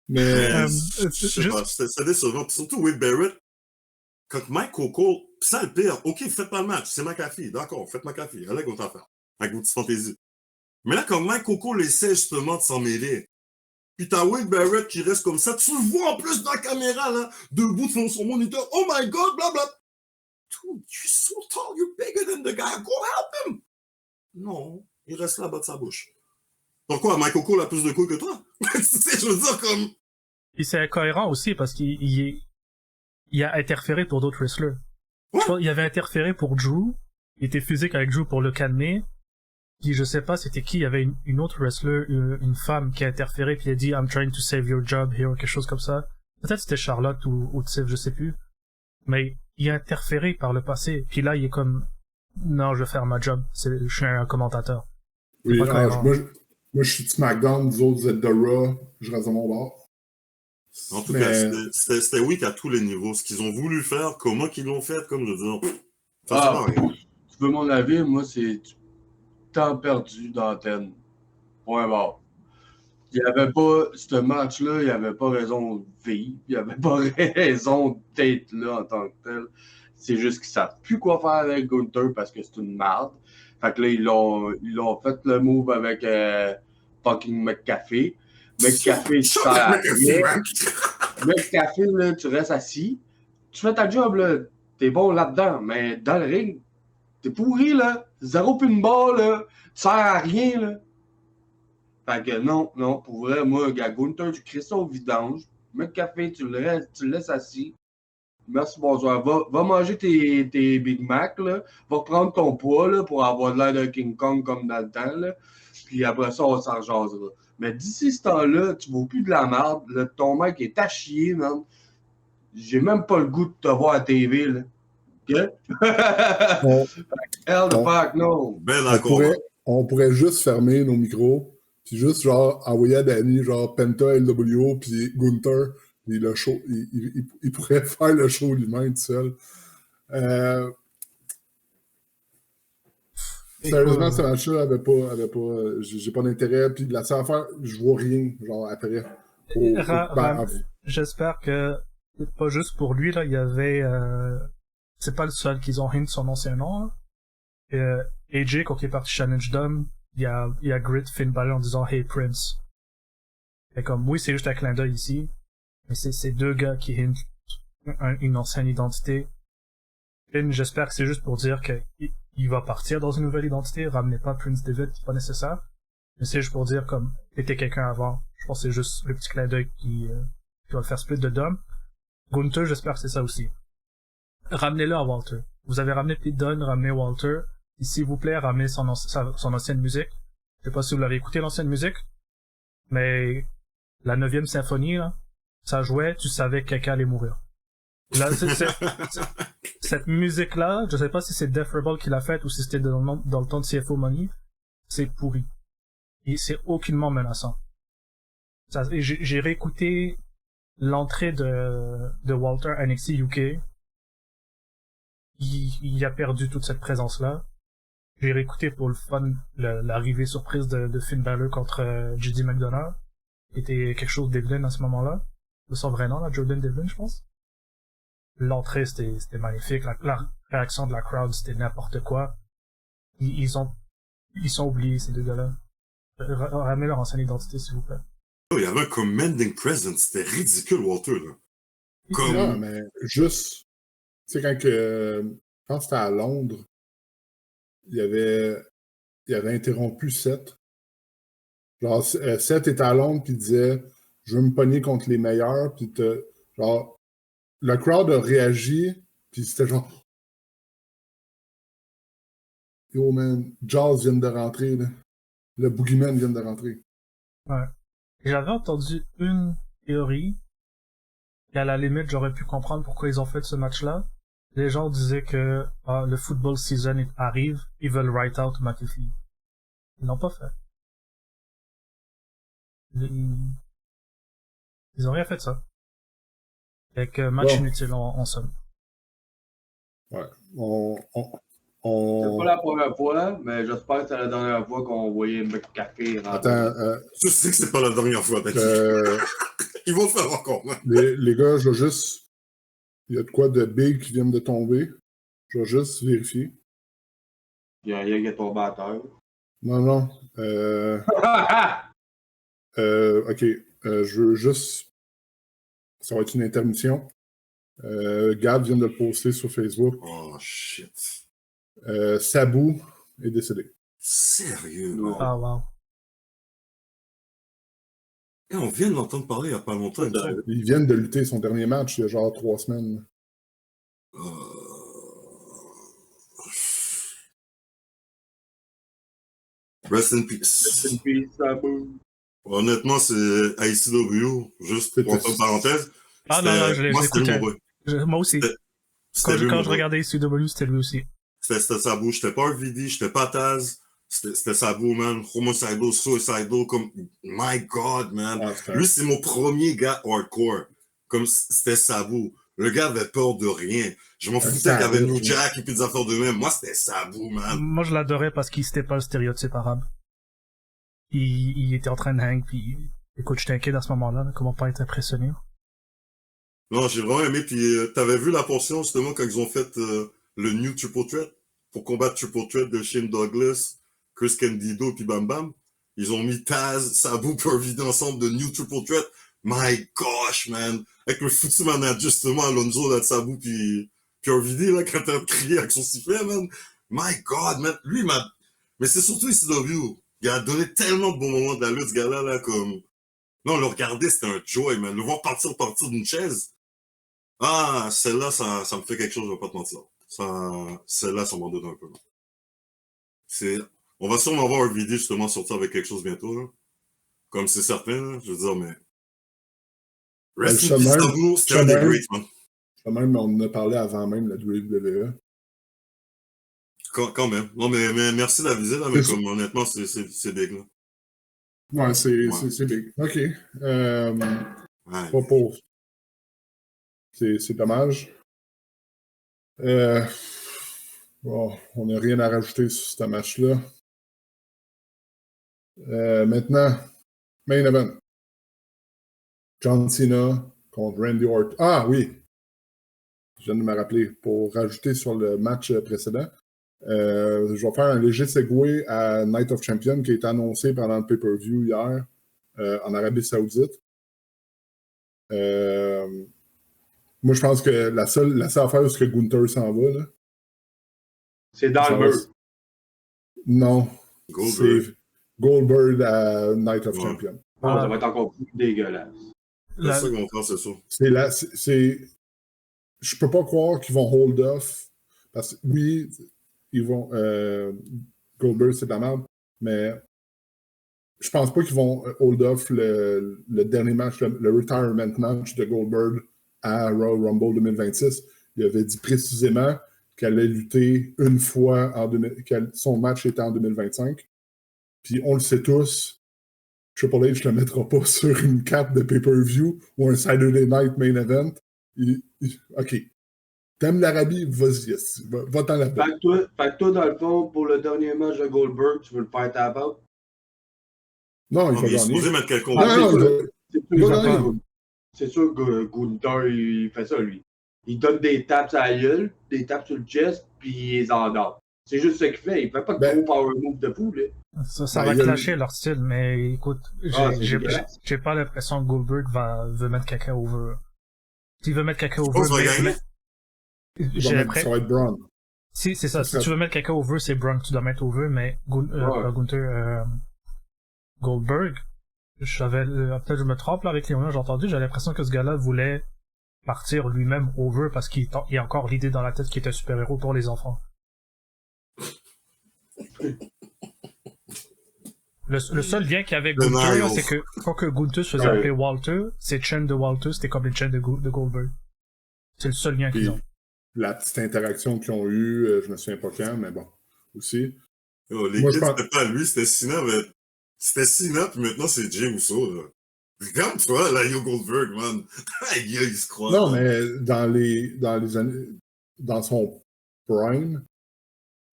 Mais Je sais pas, c'est décevant. Puis surtout, Wade Barrett, quand Mike Coco, pis ça le pire, ok, faites pas le match, c'est McAfee, d'accord, faites McAfee, allez qu'on t'affaire, avec vos petites fantaisies. Mais là, quand Mike Coco essaie justement de s'en mêler, pis t'as Wade Barrett qui reste comme ça, tu le vois en plus dans la caméra, là, debout devant son moniteur, oh my god, blablabla. Dude, you're so tall, you're bigger than the guy, go help him! Non, il reste là bas de sa bouche. Pourquoi Mike Coco a plus de couilles que toi? Je veux dire, comme... Puis c'est incohérent aussi parce qu'il a interféré pour d'autres wrestlers. Ouais. Je pense qu'il avait interféré pour Drew. Il était physique avec Drew pour le calmer. Puis je sais pas c'était qui. Il y avait une autre wrestler, une femme qui a interféré puis elle a dit I'm trying to save your job here, quelque chose comme ça. Peut-être c'était Charlotte ou Tiff, je sais plus. Mais il a interféré par le passé. Puis là il est comme non, je vais faire ma job. Je suis un commentateur. oui, pas cohérent. moi, je suis de SmackDown, vous autres, vous êtes de Raw, je reste à mon bord. En tout Mais- cas, c'était weak à tous les niveaux. Ce qu'ils ont voulu faire, comment qu'ils l'ont fait, comme je veux dire, ça sert à rien. Tu veux mon avis? Moi, c'est temps perdu d'antenne. Point barre. Il n'y avait pas, ce match-là, il n'y avait pas raison de vivre. Il n'y avait pas raison d'être là en tant que tel. C'est juste qu'ils ne savent plus quoi faire avec Gunther parce que c'est une merde. Fait que là, ils l'ont fait le move avec fucking McAfee. McAfee, tu sers à rien. McAfee, là, tu restes assis. Tu fais ta job, là. T'es bon là-dedans. Mais dans le ring, t'es pourri, là. Zéro pinball, là. Tu sers à rien, là. Fait que non, pour vrai, moi, gars, Gunther, tu crées ça au vidange. McAfee, tu le laisses assis. Merci, bonsoir. Va manger tes Big Mac, là. Va prendre ton poids, là, pour avoir l'air d'un King Kong comme dans le temps, là. Puis après ça, on s'en jasera. Mais d'ici ce temps-là, tu vaux plus de la merde. Là, ton mec est à chier, man. J'ai même pas le goût de te voir à TV, là. OK? Hell the fuck, no. Ben d'accord. On pourrait juste fermer nos micros, puis juste genre envoyer à Danny genre Penta, LWO, puis Gunther, puis le show, il pourrait faire le show lui-même tout seul. Sérieusement, ce match-là avait pas j'ai pas d'intérêt, puis la seule affaire, je vois rien, genre après. J'espère que pas juste pour lui là, il y avait c'est pas le seul qu'ils ont hint son ancien nom. AJ quand il est parti Challenge Dome, il y a Grit Finn Balor en disant Hey Prince. Et comme oui, c'est juste un clin d'œil ici, mais c'est ces deux gars qui hint une ancienne identité. Finn, j'espère que c'est juste pour dire que il va partir dans une nouvelle identité, ramenez pas Prince David, c'est pas nécessaire. Mais c'est juste pour dire comme t'étais quelqu'un avant. Je pense que c'est juste le petit clin d'œil qui va le faire split de Dom. Gunther, j'espère que c'est ça aussi. Ramenez-le à Walter. Vous avez ramené Pete Dunne, ramenez Walter. Et s'il vous plaît, ramenez son ancienne musique. Je sais pas si vous l'avez écouté l'ancienne musique, mais la 9e symphonie, là, ça jouait, tu savais que quelqu'un allait mourir. Là, cette musique-là, je sais pas si c'est Death Rebel qui l'a faite ou si c'était dans le temps de CFO Money, c'est pourri. Et c'est aucunement menaçant. J'ai réécouté l'entrée de Walter à NXT UK. Il a perdu toute cette présence-là. J'ai réécouté pour le fun l'arrivée surprise de Finn Balor contre JD McDonough, qui était quelque chose d'Evelyn à ce moment-là. De son vrai nom, là, Jordan Devlin, je pense. L'entrée, c'était magnifique. La réaction de la crowd, c'était n'importe quoi. Ils sont oubliés, ces deux gars-là. Ramenez leur ancienne identité, s'il vous plaît. Il y avait un commanding presence, c'était ridicule, Walter, là. Comme... Non, mais juste, tu sais, quand c'était à Londres, il avait interrompu Seth. Genre, Seth était à Londres, puis il disait, je veux me pogner contre les meilleurs, puis genre, le crowd a réagi, puis c'était genre... Yo, man, Jaws vient de rentrer, là. Le Boogeyman vient de rentrer. Ouais. J'avais entendu une théorie, et à la limite, j'aurais pu comprendre pourquoi ils ont fait ce match-là. Les gens disaient que le football season arrive, ils veulent write out McAfee. Ils l'ont pas fait. Ils ont rien fait de ça. Avec match inutile en somme. Ouais. C'est pas la première fois, mais j'espère que c'est la dernière fois qu'on voyait McAfee rentrer. Attends, Je sais que c'est pas la dernière fois, Taki. Ils vont le faire encore, man. les gars, je vais juste... Il y a de quoi de big qui vient de tomber. Je vais juste vérifier. Il y a rien qui est tombé à terre. Non. OK. Je veux juste... Ça va être une intermission. Gab vient de le poster sur Facebook. Oh, shit. Sabu est décédé. Sérieux, Non. man. Ah, wow. Et on vient de l'entendre parler il y a pas longtemps, il me semble. Ils viennent de lutter son dernier match il y a genre 3 semaines. Rest in peace. Et puis, ça bouge. Honnêtement, c'est ICW, juste pour faire une parenthèse. Ah non, je l'ai écouté. Moi aussi. Quand je regardais ICW, c'était lui aussi. C'était Sabu. J'étais pas RVD, j'étais pas Taz. C'était Sabu, man. Homicidal, Suicidal, comme... My God, man. Lui, c'est mon premier gars hardcore. Comme c'était Sabu. Le gars avait peur de rien. Je m'en foutais qu'il y avait New Jack et puis des affaires de même. Moi, c'était Sabu, man. Moi, je l'adorais parce qu'il c'était pas le stéréotype arabe. Il était en train de hang, puis... Écoute, j'étais inquiet à ce moment-là, comment pas être impressionné. Non, j'ai vraiment aimé. Puis t'avais vu la portion, justement, quand ils ont fait le New Triple Threat pour combattre Triple Threat de Shane Douglas, Chris Candido puis Bam Bam. Ils ont mis Taz, Sabu puis RVD ensemble de New Triple Threat. My gosh, man. Avec le foutu manage, justement, Alonso, là, de Sabu puis RVD, là, quand t'as crié avec son sifflet, man. My God, man. Lui, il m'a... Mais c'est surtout ECW. Il a donné tellement de bons moments de la lutte, ce gars-là, là, comme... Non, le regarder, c'était un joy, man. Le voir partir d'une chaise. Ah, celle-là, ça me fait quelque chose, je vais pas te mentir. Celle-là, ça m'en donne un peu. On va sûrement avoir un vidéo, justement, sortir avec quelque chose bientôt, là. Comme c'est certain, là. Je veux dire, mais... Rest in peace, Sabu, c'était un des greats, man. Même, on en a parlé avant même, la WWE. Quand même. Non, mais merci de la visite, là, mais comme, honnêtement, c'est big, là. Ouais, c'est big. OK. Ouais. Pas pour... C'est dommage. Bon, on n'a rien à rajouter sur ce match-là. Maintenant, main event. John Cena contre Randy Orton. Ah oui! Je viens de me rappeler. Pour rajouter sur le match précédent, je vais faire un léger segue à Night of Champions qui a été annoncé pendant le pay-per-view hier en Arabie Saoudite. Moi, je pense que la seule affaire où que Gunther s'en va, là. C'est dans le mur. Non. Goldberg. C'est Goldberg à Night of Champions. Oh, ça va être encore plus dégueulasse. C'est ça qu'on pense, c'est ça. Je peux pas croire qu'ils vont hold off. Parce que oui, ils vont. Goldberg, c'est de la merde. Mais je pense pas qu'ils vont hold off le dernier match, le retirement match de Goldberg à Royal Rumble 2026. Il avait dit précisément qu'elle allait lutter une fois son match était en 2025. Puis on le sait tous, Triple H ne le mettra pas sur une carte de pay-per-view ou un Saturday Night Main Event. OK. T'aimes l'Arabie? Vas-y, va-t'en là-dedans. Fait que toi, dans le fond, pour le dernier match de Goldberg, tu veux le faire tap-out? Non, il va gagner. supposé mettre quel combat? C'est sûr que Gunther, il fait ça, lui. Il donne des taps à la gueule, des taps sur le chest, puis il les endort. C'est juste ce qu'il fait. Il fait pas de gros power move de fou, là. Ça va clasher leur style, mais écoute, j'ai pas l'impression que Goldberg veut mettre quelqu'un over. S'il veut mettre quelqu'un over, ça va être Braun. Si, c'est ça. Si tu veux mettre quelqu'un over, c'est Braun que tu dois mettre over, mais Goldberg, peut-être je me trompe là avec les moyens j'ai entendu, j'ai l'impression que ce gars-là voulait partir lui-même over parce qu'il y a encore l'idée dans la tête qu'il était super-héros pour les enfants. Le seul lien qu'il y avait avec Le Gunther, là, Niles. c'est que quand que Gunther se faisait Ouais. appeler Walter, ses chaînes de Walter, c'était comme les chaînes de Goldberg. C'est le seul lien qu'ils Puis ont. la petite interaction qu'ils ont eue, je me souviens pas quand, mais bon, aussi. Yo, les Moi, je kids, pense- c'était pas lui, c'était Cena, mais c'était Cena, puis maintenant c'est Jey Uso, là. Regarde-toi, là, Yo Goldberg, man. Aïe, il se croit. Non, man. mais dans les années, dans son prime,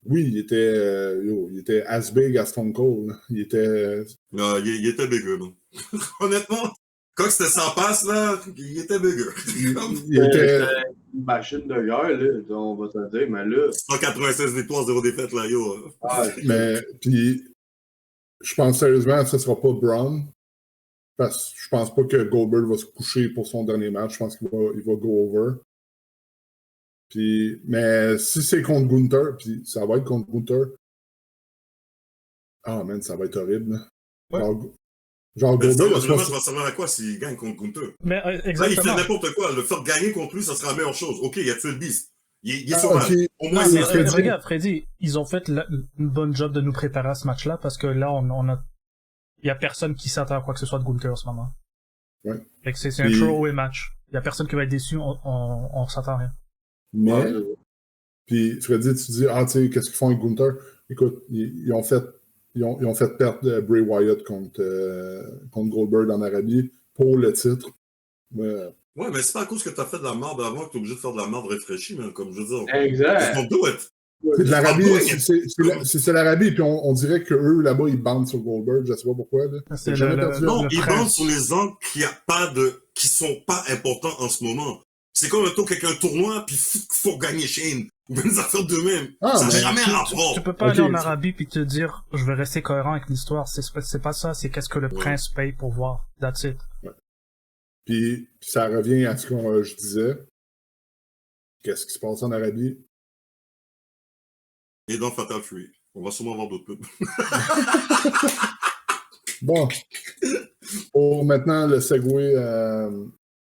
oui, il était as big as Stone Cold. Là. Il était. Non, il était bigger, non. Honnêtement, quand c'était sans passe, là, il était bigger. Il était. Une machine de guerre, là, on va te dire, mais là. 196 victoires, 0 défaites, là, yo. Ah, Mais puis, je pense sérieusement que ce sera pas Braun. Parce que je pense pas que Goldberg va se coucher pour son dernier match. Je pense qu'il va go over. Puis, mais si c'est contre Gunther, puis ça va être contre Gunther. Ah, man, ça va être horrible. Là. Ouais. Genre Mais Goldberg, le match va servir à quoi s'il gagne contre Gunther? Mais Là, il fait exactement. n'importe quoi. Le faire gagner contre lui, ça sera la meilleure chose. Ok, il a tué le beast. Il est Ah, sauvage. ok. Au Non, moins, mais c'est Freddy. regarde, Freddy, ils ont fait une bonne job de nous préparer à ce match-là parce que là, il y a personne qui s'attend à quoi que ce soit de Gunther en ce moment. Ouais. Fait que c'est un Puis- throwaway match. Il y a personne qui va être déçu, on s'attend à rien. Mais, puis Freddy, tu dis, ah, tu sais, qu'est-ce qu'ils font avec Gunther? Écoute, ils ont fait perdre Bray Wyatt contre Goldberg en Arabie pour le titre. Ouais, mais c'est pas à cause que t'as fait de la merde avant que t'es obligé de faire de la merde réfléchie, man, comme je veux dire. Exact. Don't do it. C'est de l'Arabie, Ah, ouais. c'est l'Arabie, puis on dirait qu'eux, là-bas, ils bandent sur Goldberg, je sais pas pourquoi. Là. C'est J'ai jamais le- perdu. Non, le ils prince. bandent sur les angles qui sont pas importants en ce moment. C'est comme un tour avec un tournoi, puis faut gagner Shane. Ou bien des affaires de même. Ah, ça n'a mais jamais rapport. Tu peux pas Ok. aller en Arabie puis te dire, je vais rester cohérent avec l'histoire. C'est pas ça, c'est qu'est-ce que le prince paye pour voir. That's it. Puis ça revient à ce que je disais. Qu'est-ce qui se passe en Arabie? Et dans Fatal Fury. On va sûrement avoir d'autres pubs. Bon. Pour maintenant le segway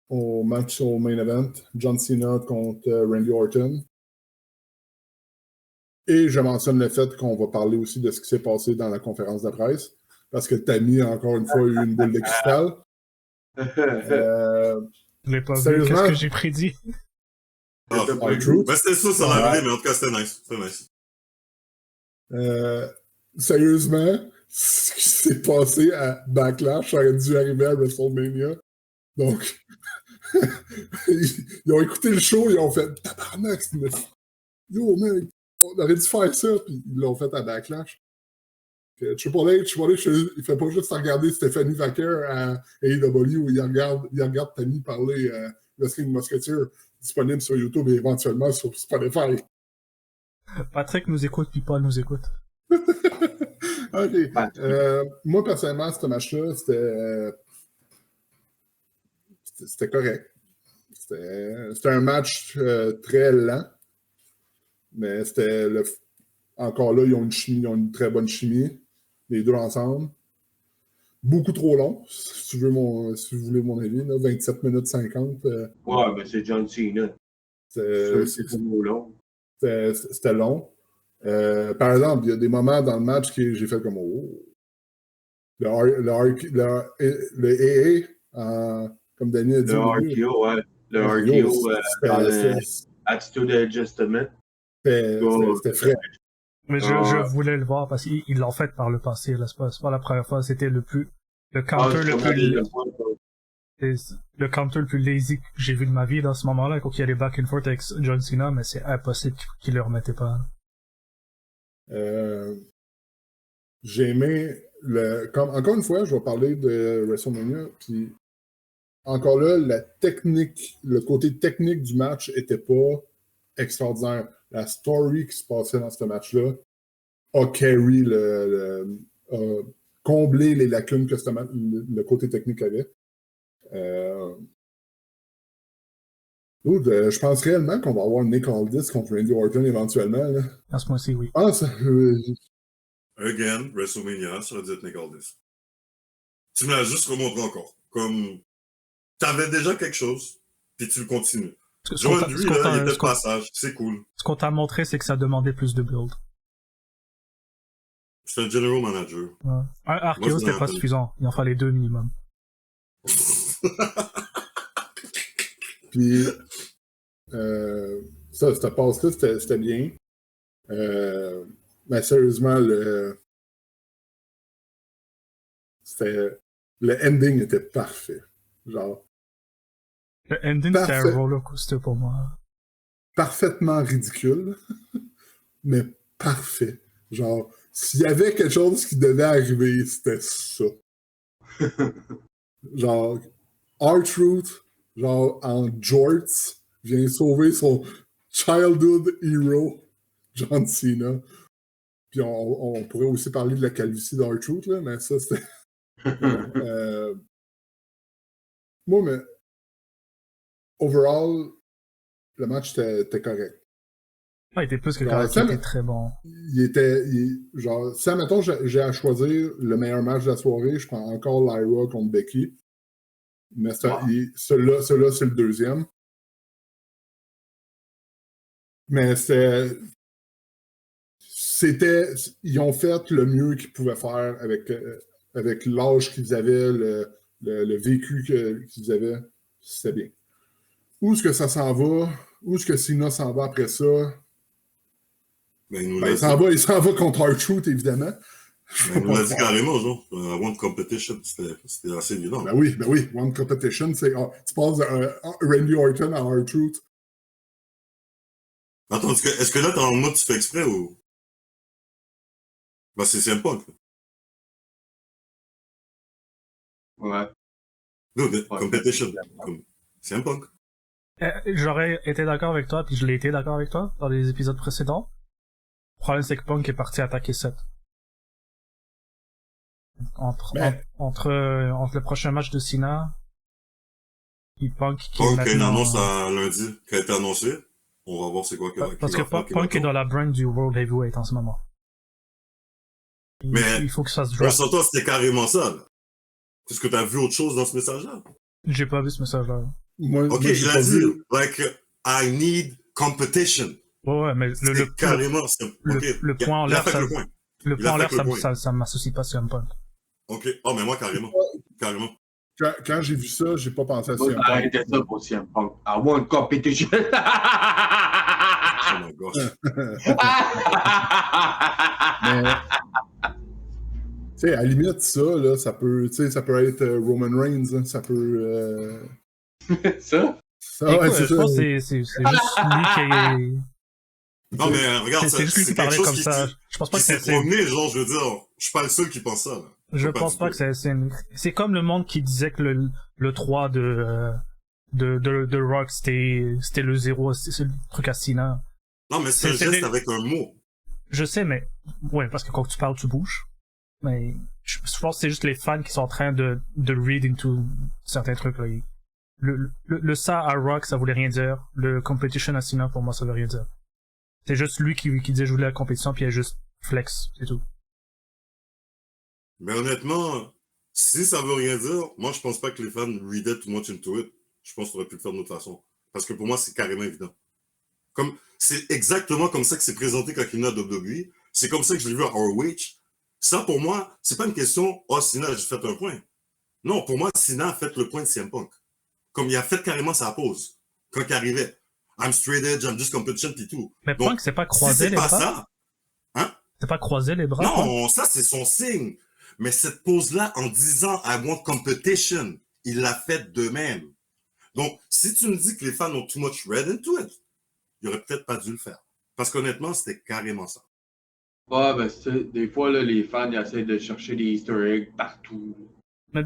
au match au main event. John Cena contre Randy Orton. Et je mentionne le fait qu'on va parler aussi de ce qui s'est passé dans la conférence de presse. Parce que Tammy a encore une fois eu une boule de cristal. Je l'ai pas vu. Sérieusement? Qu'est-ce que j'ai prédit? Ah, True. ben, c'était ça, ça va arriver, mais en tout cas, c'était nice. C'était nice. Sérieusement, ce qui s'est passé à Backlash aurait dû arriver à WrestleMania. Donc, ils ont écouté le show, ils ont fait tabarnak, c'est une... Yo, mec, on aurait dû faire ça, puis ils l'ont fait à Backlash. Triple H, il fait pas juste regarder Stephanie Vaquer à AEW où il regarde Tammy parler Wrestling Musketeer, disponible sur YouTube et éventuellement sur Spotify. Patrick nous écoute puis Paul nous écoute. Ok. Moi, personnellement, ce match-là, c'était correct. C'était un match très lent, mais encore là, ils ont une très bonne chimie, les deux ensemble. Beaucoup trop long, si vous voulez mon avis, là, 27 minutes 50. Ouais, mais c'est John Cena. C'est trop long. C'était long. Par exemple, il y a des moments dans le match que j'ai fait comme le AA, comme Danny a dit. Le RKO, ouais. Le RKO dans le Attitude Adjustment. C'était frais. Mais je voulais le voir parce qu'ils l'ont fait par le passé, là. C'est pas la première fois. C'était le counter le counter le plus lazy que j'ai vu de ma vie dans ce moment-là, quand il y a les back and forth avec John Cena, mais c'est impossible qu'il le remettait pas. J'ai aimé encore une fois, je vais parler de WrestleMania, puis encore là, le côté technique du match était pas extraordinaire. La story qui se passait dans ce match-là a carry a comblé les lacunes que le côté technique avait. Je pense réellement qu'on va avoir Nick Aldis contre Randy Orton éventuellement. Là. À ce point-ci, oui. Ah, Again, WrestleMania, ça veut dire Nick Aldis. Tu me l'as juste remontré encore. Comme, t'avais déjà quelque chose, puis tu le continues. Joe Hendry, là, il était de passage, c'est cool. Ce qu'on t'a montré, c'est que ça demandait plus de build. C'est un general manager. Ouais. Un RKO, c'était pas suffisant. Il en fallait 2 minimum. Puis, cette passe-là, c'était bien. Mais sérieusement, le ending était parfait. Genre. Le ending, c'était un roller coaster pour moi. Parfaitement ridicule, mais parfait. Genre, s'il y avait quelque chose qui devait arriver, c'était ça. Genre, R-Truth, genre, en jorts, vient sauver son childhood hero, John Cena. Puis on pourrait aussi parler de la calvitie d'R-Truth, là, mais ça, c'était... Moi, mais... Overall, le match était correct. Il était plus que correct, il était très bon. Genre, si, admettons, j'ai à choisir le meilleur match de la soirée, je prends encore Lyra contre Becky. Mais celui-là, c'est le deuxième. Mais ils ont fait le mieux qu'ils pouvaient faire avec l'âge qu'ils avaient, le vécu qu'ils avaient. C'était bien. Où est-ce que ça s'en va? Où est-ce que Cena s'en va après ça? Il s'en va contre R-Truth, évidemment. Il nous l'a dit carrément, genre. One Competition, c'était assez évident. Ben oui, One Competition, c'est... tu passes de Randy Orton à R-Truth. Attends, est-ce que là, t'es en mode tu fais exprès ou... Ben, c'est CM Punk. Ouais. No, Competition. CM Punk. J'aurais été d'accord avec toi, puis je l'ai été d'accord avec toi dans les épisodes précédents. Le problème, c'est que Punk est parti attaquer Seth. Entre le prochain match de Cena et Punk qui est maintenant... une annonce à lundi qui a été annoncée. On va voir c'est quoi parce que Punk est dans la brand du World Heavyweight en ce moment. Il faut que ça se drop. Pour toi, c'était carrément ça, là. Est-ce que t'as vu autre chose dans ce message-là? J'ai pas vu ce message-là. Ok, il a dit, like, I need competition. Ouais, mais carrément, le point en l'air, ça m'associe pas sur un Punk. Ok, mais moi, carrément. Quand j'ai vu ça, j'ai pas pensé à CM Punk. Arrêtez ça pour CM Punk. I want competition. Oh my gosh. Mais, tu sais, à la limite, ça, là, ça peut être Roman Reigns, hein, ça peut... Ça? Ouais, c'est je ça. pense que c'est juste lui qui est... Non, mais regarde, c'est juste lui qui parlait comme ça. Je pense pas que c'est... promené, genre, je veux dire, je suis pas le seul qui pense ça, là. Je pense pas que c'est comme le monde qui disait que le 3 de Rock, c'était le 0, c'est le truc à Cena. Non, mais c'est un geste avec un mot. Je sais, mais, ouais, parce que quand tu parles, tu bouges. Mais, je pense que c'est juste les fans qui sont en train de read into certains trucs, là. Le ça à Rock, ça voulait rien dire. Le competition à Cena, pour moi, ça veut rien dire. C'est juste lui qui disait je voulais la compétition, puis il a juste flex, c'est tout. Mais honnêtement, si ça veut rien dire, moi, je pense pas que les fans readaient too much into it. Je pense qu'on aurait pu le faire d'une autre façon. Parce que pour moi, c'est carrément évident. C'est exactement comme ça que c'est présenté quand il est à WWE. C'est comme ça que je l'ai vu à ROH. Ça, pour moi, c'est pas une question, Cena a juste fait un point. Non, pour moi, Cena a fait le point de CM Punk. Comme il a fait carrément sa pause. Quand il arrivait. I'm straight edge, I'm just competition, pis tout. Mais Punk, c'est pas croiser les bras? Ça, hein? C'est pas croiser les bras? Non, ça, c'est son signe. Mais cette pause-là, en disant I want competition, il l'a fait de même. Donc, si tu me dis que les fans ont too much read into it, il aurait peut-être pas dû le faire. Parce qu'honnêtement, c'était carrément ça. Ouais, ben, des fois, là, les fans, ils essaient de chercher des easter eggs partout. Mais,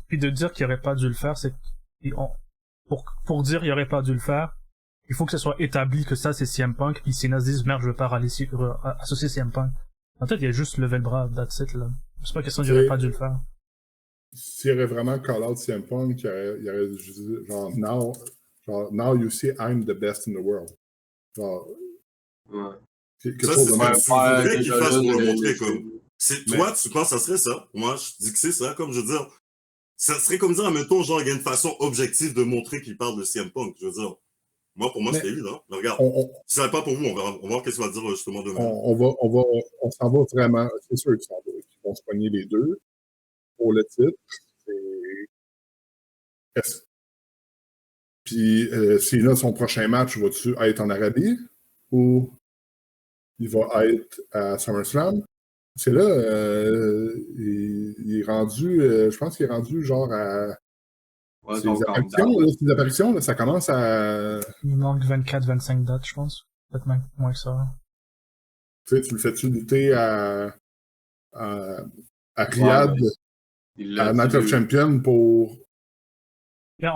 puis de dire qu'il aurait pas dû le faire, c'est... Pour dire qu'il aurait pas dû le faire, il faut que ce soit établi que ça, c'est CM Punk, puis Cena se dise, merde, je veux pas associer CM Punk. En fait, il y a juste levé le bras, that's it, là. C'est pas question qu'il aurait pas dû le faire. S'il aurait vraiment call out CM Punk, il aurait juste dit, genre, now you see I'm the best in the world. Genre, ouais. Ça, c'est ce que tu voudrais qu'il fasse pour le montrer, comme. Toi, tu penses que ça serait ça. Moi, je dis que c'est ça, comme je veux dire. Ça serait comme dire, admettons, genre, il y a une façon objective de montrer qu'il parle de CM Punk. Je veux dire, Moi, pour moi, Mais- c'était évident. Mais regarde, On, si ça n'est pas pour vous, on va voir qu'est-ce qu'il va dire justement demain. on s'en va vraiment. C'est sûr qu'ils vont se pogner les deux pour le titre. Puis, s'il a son prochain match, va-tu être en Arabie ou il va être à SummerSlam? C'est là, il est rendu, je pense qu'il est rendu genre à. Ouais, Ses son apparitions, countdown. là, ses apparitions, là, ça commence à. Il manque 24-25 dates, je pense. Peut-être même moins que ça. Tu sais, tu le fais-tu lutter à Riyad, Ouais, il l'a à dit, Night of lui. Champion pour. Bien,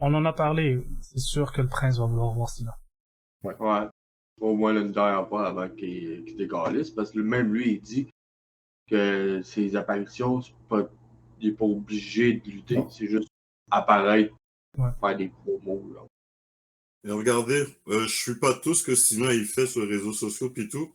on en a parlé. C'est sûr que le prince va vouloir voir Cena. Ouais. Au moins une dernière fois avant qu'il dégalisse. Parce que même lui, il dit que ses apparitions, il n'est pas obligé de lutter. Non. C'est juste apparaître, Ouais. faire des promos. Là. Et regardez, je suis pas tout ce que Cena il fait sur les réseaux sociaux pis tout,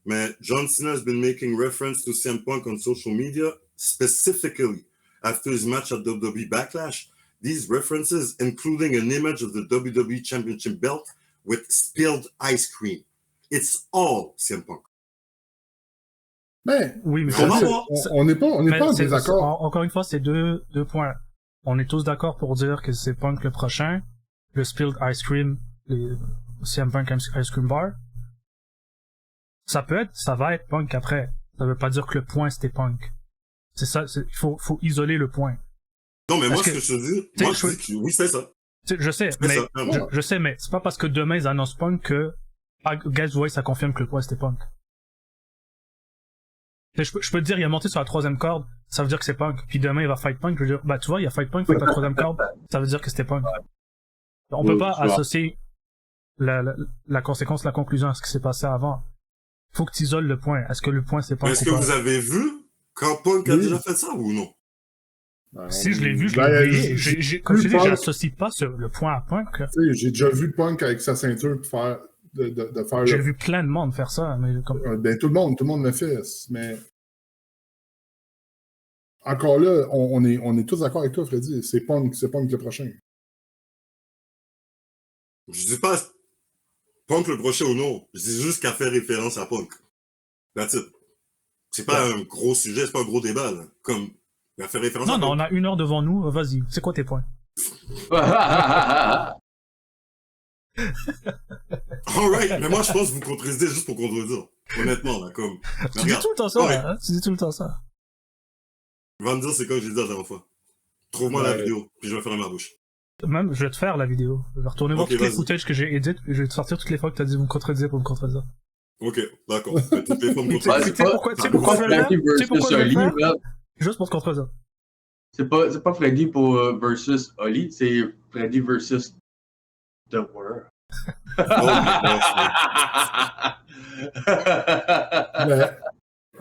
mais John Cena has been making reference to CM Punk on social media, specifically after his match at WWE Backlash. These references, including an image of the WWE Championship belt with spilled ice cream. It's all CM Punk. Mais, Oui, mais On va c'est- voir. on n'est pas en c'est- désaccord. Encore une fois, c'est deux points. On est tous d'accord pour dire que c'est Punk le prochain. Le Spilled Ice Cream, le CM Punk Ice Cream Bar. Ça va être Punk après. Ça veut pas dire que le point c'était Punk. C'est ça, il faut isoler le point. Non, mais moi, Parce ce que je te dis, t'sais, moi, je dis que oui, c'est ça. Tu sais, je sais, C'est mais ça. Non, non. je sais, mais c'est pas parce que demain ils annoncent Punk que Guys Voice ça confirme que le point c'était Punk. Tu sais, je peux te dire il a monté sur la troisième corde, ça veut dire que c'est Punk. Puis demain il va fight Punk, je veux dire bah tu vois il y a fight Punk, fait que la troisième corde, ça veut dire que c'était Punk. On peut pas tu vois. associer la conséquence, la conclusion à ce qui s'est passé avant. Faut que tu isoles le point. Est-ce que le point c'est Punk Est-ce ou que pas? vous avez vu quand Punk a Oui. déjà fait ça ou non? Si je l'ai vu, je Ben, l'ai oublié. Comme je te dis, Punk, j'associe pas le point à Punk. Là. tu sais, j'ai déjà vu Punk avec sa ceinture faire de faire J'ai vu plein de monde faire ça, mais comme Ben, tout le monde le fait, mais encore là, on est tous d'accord avec toi, Freddy. C'est Punk le prochain. Je dis pas Punk le prochain ou non. Je dis juste qu'à faire référence à Punk. That's it. C'est pas un gros sujet, c'est pas un gros débat, là. Comme, il a fait référence à non, Punk. on a 1 heure devant nous. Vas-y, c'est quoi tes points? Alright, mais moi, je pense que vous contredisez juste pour contredire. Honnêtement, là, comme. Mais Tu dis regarde, tout le temps ça, ouais. hein? Tu dis tout le temps ça. va me dire c'est quoi que j'ai dit la dernière fois. Trouve-moi la Ouais. vidéo, puis je vais faire ma bouche. Même, je vais te faire la vidéo. Je vais retourner voir Ok, toutes les vas-y. footages que j'ai edit, et je vais te sortir toutes les fois que t'as dit vous me contredisez pour me contredire. Ok, d'accord. Mais toutes les femmes Tu contre sais pourquoi- tu sais pourquoi je vais le faire? Freddy Tu sais pourquoi je vais le versus faire? Oli, Juste pour te contredire. c'est pas Freddy versus Oli, c'est Freddy versus The World. Ben,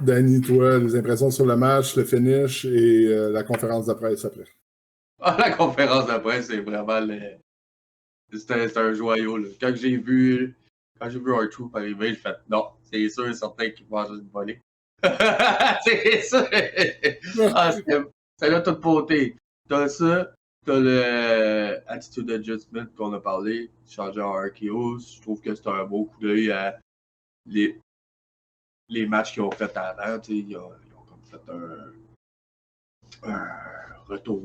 Danny, toi, les impressions sur le match, le finish et la conférence de presse après. La conférence de presse, c'est vraiment c'était un joyau. Là. Quand j'ai vu R-Truth arriver, j'ai fait non, c'est sûr et certain qu'il va manger une volée. C'est sûr! Ah, ça l'a tout poté. T'as ça, t'as le Attitude Adjustment qu'on a parlé, changé en RKO. Je trouve que c'est un beau coup d'œil à les matchs qu'ils ont fait avant. Ils ont comme fait un retour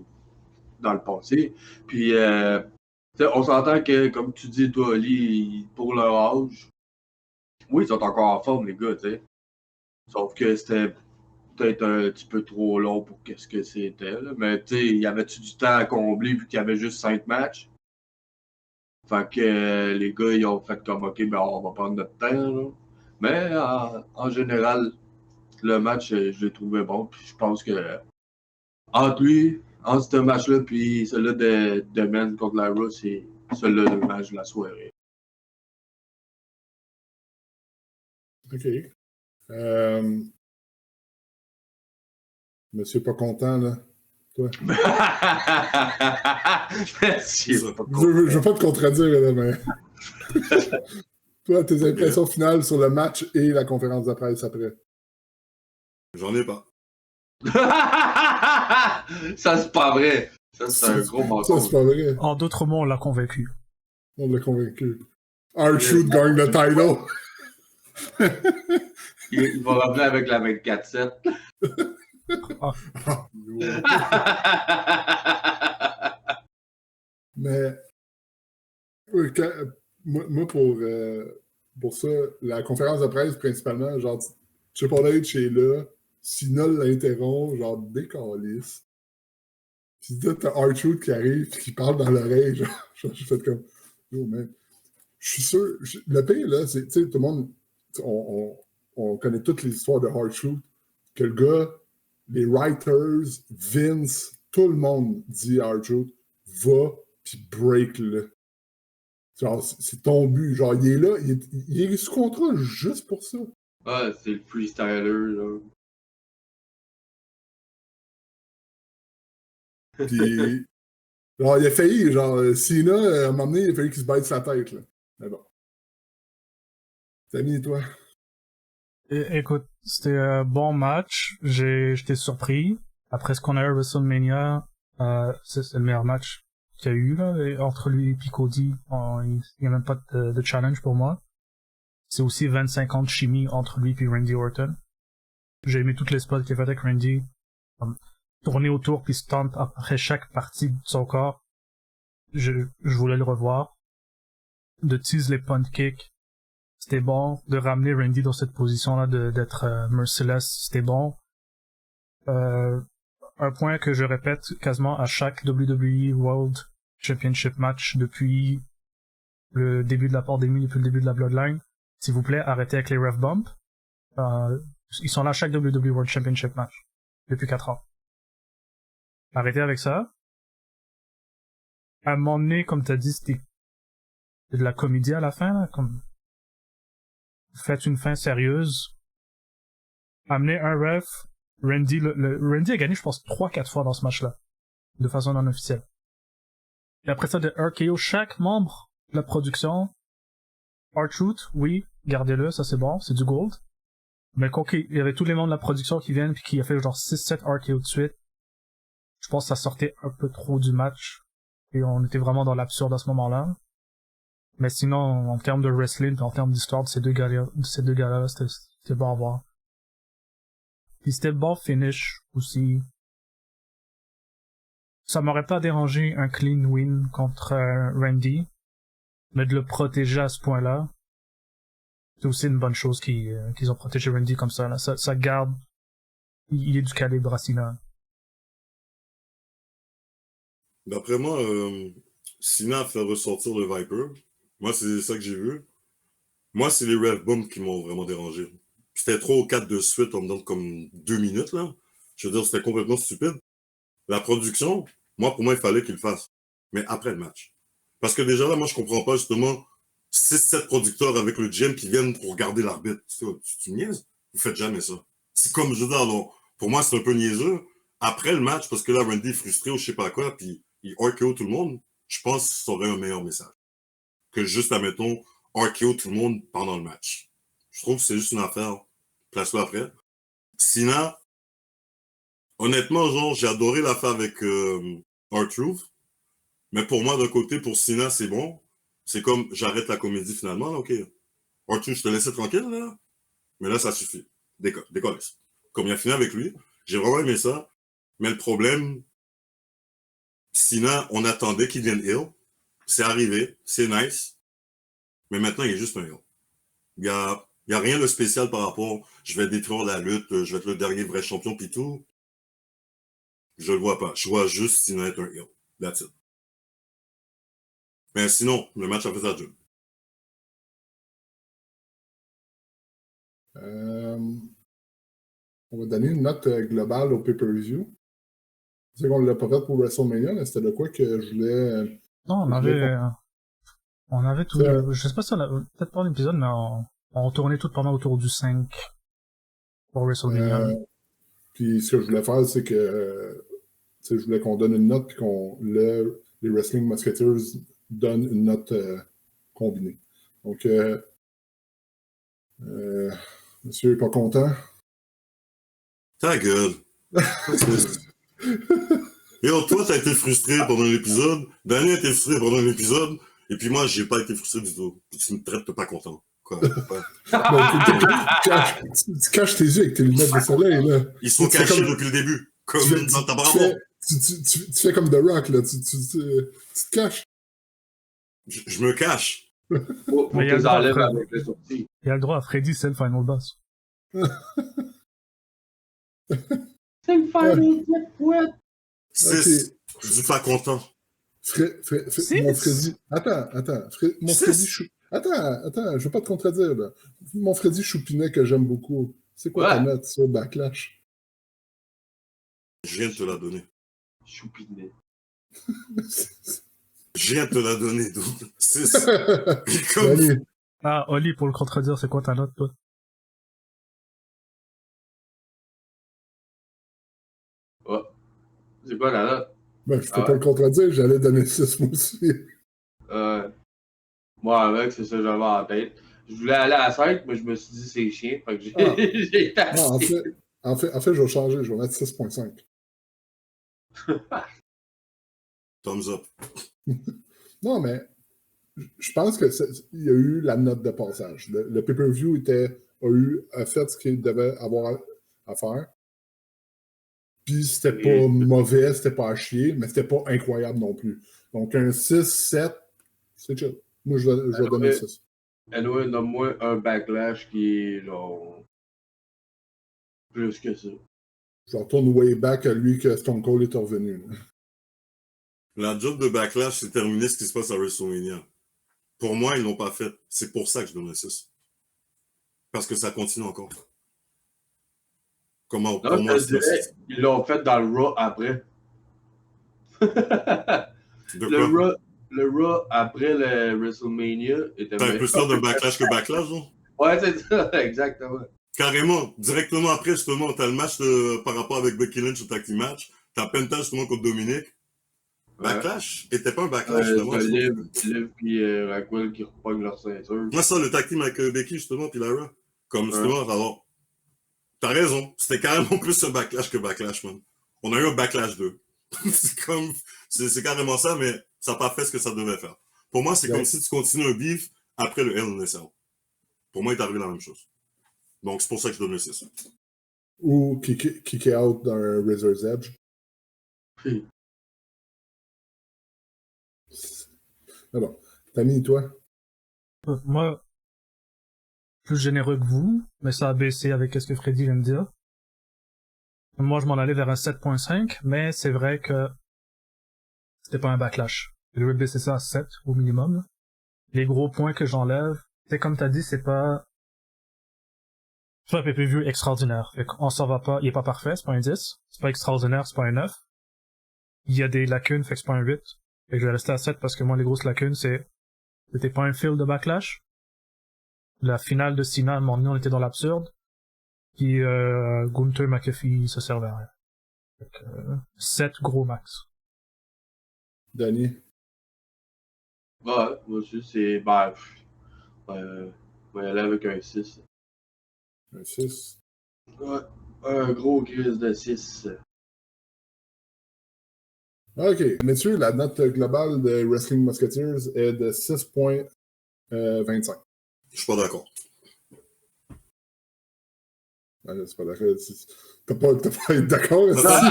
dans le passé. Puis, on s'entend que, comme tu dis, toi, Oli, pour leur âge, oui, ils sont encore en forme, les gars, tu sais. Sauf que c'était peut-être un petit peu trop long pour qu'est-ce que c'était, là. Mais, tu sais, il y avait-tu du temps à combler vu qu'il y avait juste 5 matchs? Fait que les gars, ils ont fait comme, OK, ben, on va prendre notre temps, là. Mais, en général, le match, je l'ai trouvé bon. Puis, je pense que, entre ce match-là puis celui-là de Men contre Lyra, c'est celui-là le match de la soirée. OK. Monsieur pas content, là. Toi. Merci. Je veux pas te contredire, là, mais. Toi, tes impressions finales sur le match et la conférence de presse après. J'en ai pas. Ça, c'est pas vrai. Ça, c'est un gros Ça, mensonge. c'est pas vrai. En d'autres mots, on l'a convaincu. On l'a convaincu. R-Truth gagne le title. Il va revenir avec la 24-7. Mais moi pour ça, la conférence de presse, principalement, genre, Triple H est là, Cena l'interrompt, genre, décalisse. Puis là, t'as R-Truth qui arrive, qui parle dans l'oreille, genre, j'ai fait comme, oh man. Je suis sûr, le pire, là, c'est, tu sais, tout le monde, on connaît toutes les histoires de R-Truth, que le gars, les writers, Vince, tout le monde dit à R-Truth, va, puis break-le. Genre, c'est ton but. Genre, il est là, il est sous contrat juste pour ça. Ah, c'est le freestyler, là. Puis, genre, il a failli, genre, Cena, à un moment donné, il a fallu qu'il se baisse sa tête, là. Mais bon. Samy, toi? Écoute, c'était un bon match. J'étais surpris. Après ce qu'on a eu à WrestleMania, c'est le meilleur match qu'il y a eu, là. Et entre lui et Cody, il n'y a même pas de challenge pour moi. C'est aussi 25 ans de chimie entre lui et Randy Orton. J'ai aimé toutes les spots qu'il a fait avec Randy. Tourner autour puis stomp après chaque partie de son corps. Je voulais le revoir. De tease les punt kicks. C'était bon. De ramener Randy dans cette position-là d'être merciless. C'était bon. Un point que je répète quasiment à chaque WWE World Championship match depuis le début de la pandémie, depuis le début de la Bloodline. S'il vous plaît, arrêtez avec les ref bumps. Ils sont là à chaque WWE World Championship match. Depuis 4 ans. Arrêtez avec ça. À un moment donné, comme t'as dit, c'était de la comédie à la fin, là, comme... Faites une fin sérieuse. Amenez un ref. Randy a gagné, je pense, 3-4 fois dans ce match-là. De façon non officielle. Et après ça, de RKO chaque membre de la production. R-Truth, oui, gardez-le, ça c'est bon, c'est du gold. Mais quand il y avait tous les membres de la production qui viennent puis qui a fait genre 6-7 RKO de suite, je pense que ça sortait un peu trop du match. Et on était vraiment dans l'absurde à ce moment-là. Mais sinon, en termes de wrestling et en termes d'histoire de ces deux gars-là, c'était bon à voir. Puis c'était le bon finish aussi. Ça m'aurait pas dérangé un clean win contre Randy. Mais de le protéger à ce point-là, c'est aussi une bonne chose qu'ils ont protégé Randy comme ça. Là. Ça garde... Il est du calibre à Cena. D'après moi, Cena a fait ressortir le Viper. Moi, c'est ça que j'ai vu. Moi, c'est les ref bumps qui m'ont vraiment dérangé. C'était 3 ou 4 de suite en me donnant comme 2 minutes, là. Je veux dire, c'était complètement stupide. La production, pour moi, il fallait qu'il le fasse. Mais après le match. Parce que déjà là, moi, je comprends pas, justement, 6-7 producteurs avec le GM qui viennent pour regarder l'arbitre. Tu niaises? Vous faites jamais ça. C'est comme, je veux dire, alors, pour moi, c'est un peu niaiseux. Après le match, parce que là, Randy est frustré ou je sais pas quoi, puis il RKO tout le monde, je pense que ça aurait un meilleur message. Que juste, admettons, RKO tout le monde pendant le match. Je trouve que c'est juste une affaire. Place-le après. Sinon, honnêtement, genre, j'ai adoré l'affaire avec R-Truth. Mais pour moi, d'un côté, pour Cena, c'est bon. C'est comme, j'arrête la comédie finalement, là, ok. R-Truth, je te laissais tranquille, là. Mais là, ça suffit. Décolle. Comme il a fini avec lui, j'ai vraiment aimé ça. Mais le problème, Cena, on attendait qu'il devienne heel. C'est arrivé, c'est nice. Mais maintenant, il est juste un heel. Il y a rien de spécial par rapport, je vais détruire la lutte, je vais être le dernier vrai champion, pis tout. Je le vois pas. Je vois juste Cena être un heel. That's it. Mais sinon, le match a fait sa job. On va donner une note globale au pay-per-view. Tu sais qu'on l'a pas fait pour WrestleMania, mais c'était de quoi que je voulais... Non, on avait tout... je sais pas si on a... Peut-être pas l'épisode, mais on tournait tout pendant autour du 5 pour WrestleMania. Puis ce que je voulais faire, c'est que... je voulais qu'on donne une note, puis les Wrestling Musketeers donnent une note combinée. Donc, monsieur est pas content. Ta gueule. Yo, toi, t'as été frustré pendant l'épisode. Daniel a été frustré pendant l'épisode. Et puis moi, j'ai pas été frustré du tout. Puis tu me traites de pas content. Quoi? Ouais. Tu caches tes yeux avec tes lunettes de soleil, là. Ils sont cachés depuis le début. Comme dans ta bravo. Tu fais comme The Rock, là. Tu te caches. Je me cache. Faut Mais que tu les enlèves avec les sorties. Il a le droit à Freddy, c'est le final boss. C'est le final boss. 6. Du pas content. Mon Freddy. Attends. Mon Freddy Attends, je veux pas te contredire, là. Mon Freddy Choupinet que j'aime beaucoup. C'est quoi ta note sur Backlash? Je viens de te la donner. Choupinet. Je viens de te la donner, donc. 6. Allez. Ah, Oli, pour le contredire, c'est quoi ta note, toi? Oh. C'est quoi la note? Ben, je peux pas le contredire, j'allais donner 6 moi aussi. Moi, avec, c'est ça que j'avais en tête. Je voulais aller à 5, mais je me suis dit c'est chiant. Fait que j'ai été à Non, 6. en fait, je vais changer, je vais mettre 6.5. Thumbs up. Non, mais je pense qu'il y a eu la note de passage. Le pay-per-view a fait ce qu'il devait avoir à faire. Puis c'était pas mauvais, c'était pas à chier, mais c'était pas incroyable non plus. Donc un 6-7, c'est chill. Moi, je vais donner 6. Anyway, donne-moi un backlash qui est genre plus que ça. Je retourne way back à lui que Stone Cold est revenu. La job de Backlash, c'est terminer ce qui se passe à WrestleMania. Pour moi, ils l'ont pas fait. C'est pour ça que je donne le 6. Parce que ça continue encore. Comment Non, pour moi, c'est ils l'ont fait dans le Raw après. Le Raw après le WrestleMania était T'as un peu ça de Backlash que Backlash, non? Ouais, c'est ça, exactement. Carrément. Directement après, justement, t'as le match par rapport avec Becky Lynch au tag team match. T'as Penta, justement, contre Dominic. Backlash était pas un Backlash, justement. Liv puis Raquel qui repognent leur ceinture. Moi, ça, le tag team avec Becky, justement, puis Lara. Comme, justement, alors, t'as raison. C'était carrément plus un Backlash que Backlash, man. On a eu un Backlash 2. c'est carrément ça, mais ça n'a pas fait ce que ça devait faire. Pour moi, c'est comme si tu continues un beef après le Hell in a Cell. Pour moi, il est arrivé la même chose. Donc, c'est pour ça que je donne le 6. Ou kick out dans un Razor's Edge. Mais bon. Tammy, toi? Moi, plus généreux que vous, mais ça a baissé avec ce que Freddy vient de dire. Moi, je m'en allais vers un 7.5, mais c'est vrai que c'était pas un backlash. Je vais baisser ça à 7 au minimum. Les gros points que j'enlève, c'est comme t'as dit, c'est pas un pay-per-view extraordinaire. Fait qu'on s'en va pas, il est pas parfait, c'est pas un 10. C'est pas extraordinaire, c'est pas un 9. Il y a des lacunes, fait que c'est pas un 8. Fait que je vais rester à 7 parce que moi, les grosses lacunes, c'était pas un feel de backlash. La finale de Cena, à un moment donné, on était dans l'absurde. Puis Gunther McAfee se servait à rien. Donc, 7 gros max. Danny? Ouais, moi aussi, c'est... on va y aller avec un 6. Un 6? Ouais, un gros crise de 6. Ok, messieurs, la note globale de Wrestling Musketeers est de 6.25. Je suis pas d'accord. C'est pas d'accord. T'as pas à être d'accord. T'as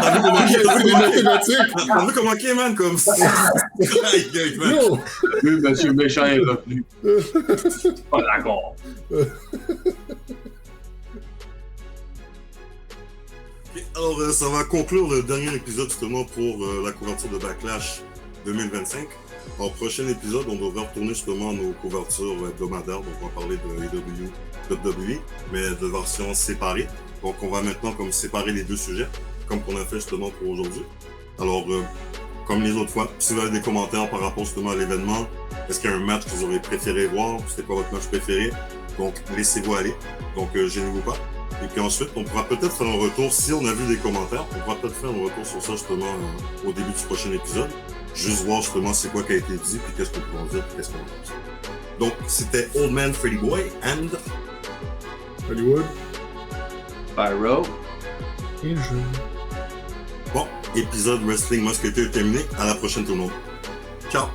vu comment qui est, man, comme ça? Oui, monsieur Méchant est revenu. Pas d'accord. Alors, ça va conclure le dernier épisode, justement, pour la couverture de Backlash 2025. En prochain épisode, on devrait retourner justement à nos couvertures hebdomadaires. Donc, on va parler de WWE, mais de version séparée. Donc, on va maintenant comme séparer les deux sujets, comme qu'on a fait justement pour aujourd'hui. Alors, comme les autres fois, si vous avez des commentaires par rapport justement à l'événement, est-ce qu'il y a un match que vous aurez préféré voir? C'était quoi votre match préféré? Donc, laissez-vous aller. Donc, gênez-vous pas. Et puis ensuite, on pourra peut-être faire un retour, si on a vu des commentaires, on pourra peut-être faire un retour sur ça justement au début du prochain épisode. Juste voir justement c'est quoi qui a été dit, puis qu'est-ce qu'on peut en dire, puis qu'est-ce qu'on pense. Donc, c'était Old Man Freddy Boy and... Hollywood. Pyro. Et je... Bon, épisode Wrestling Musketeer terminé. À la prochaine tout le monde. Ciao!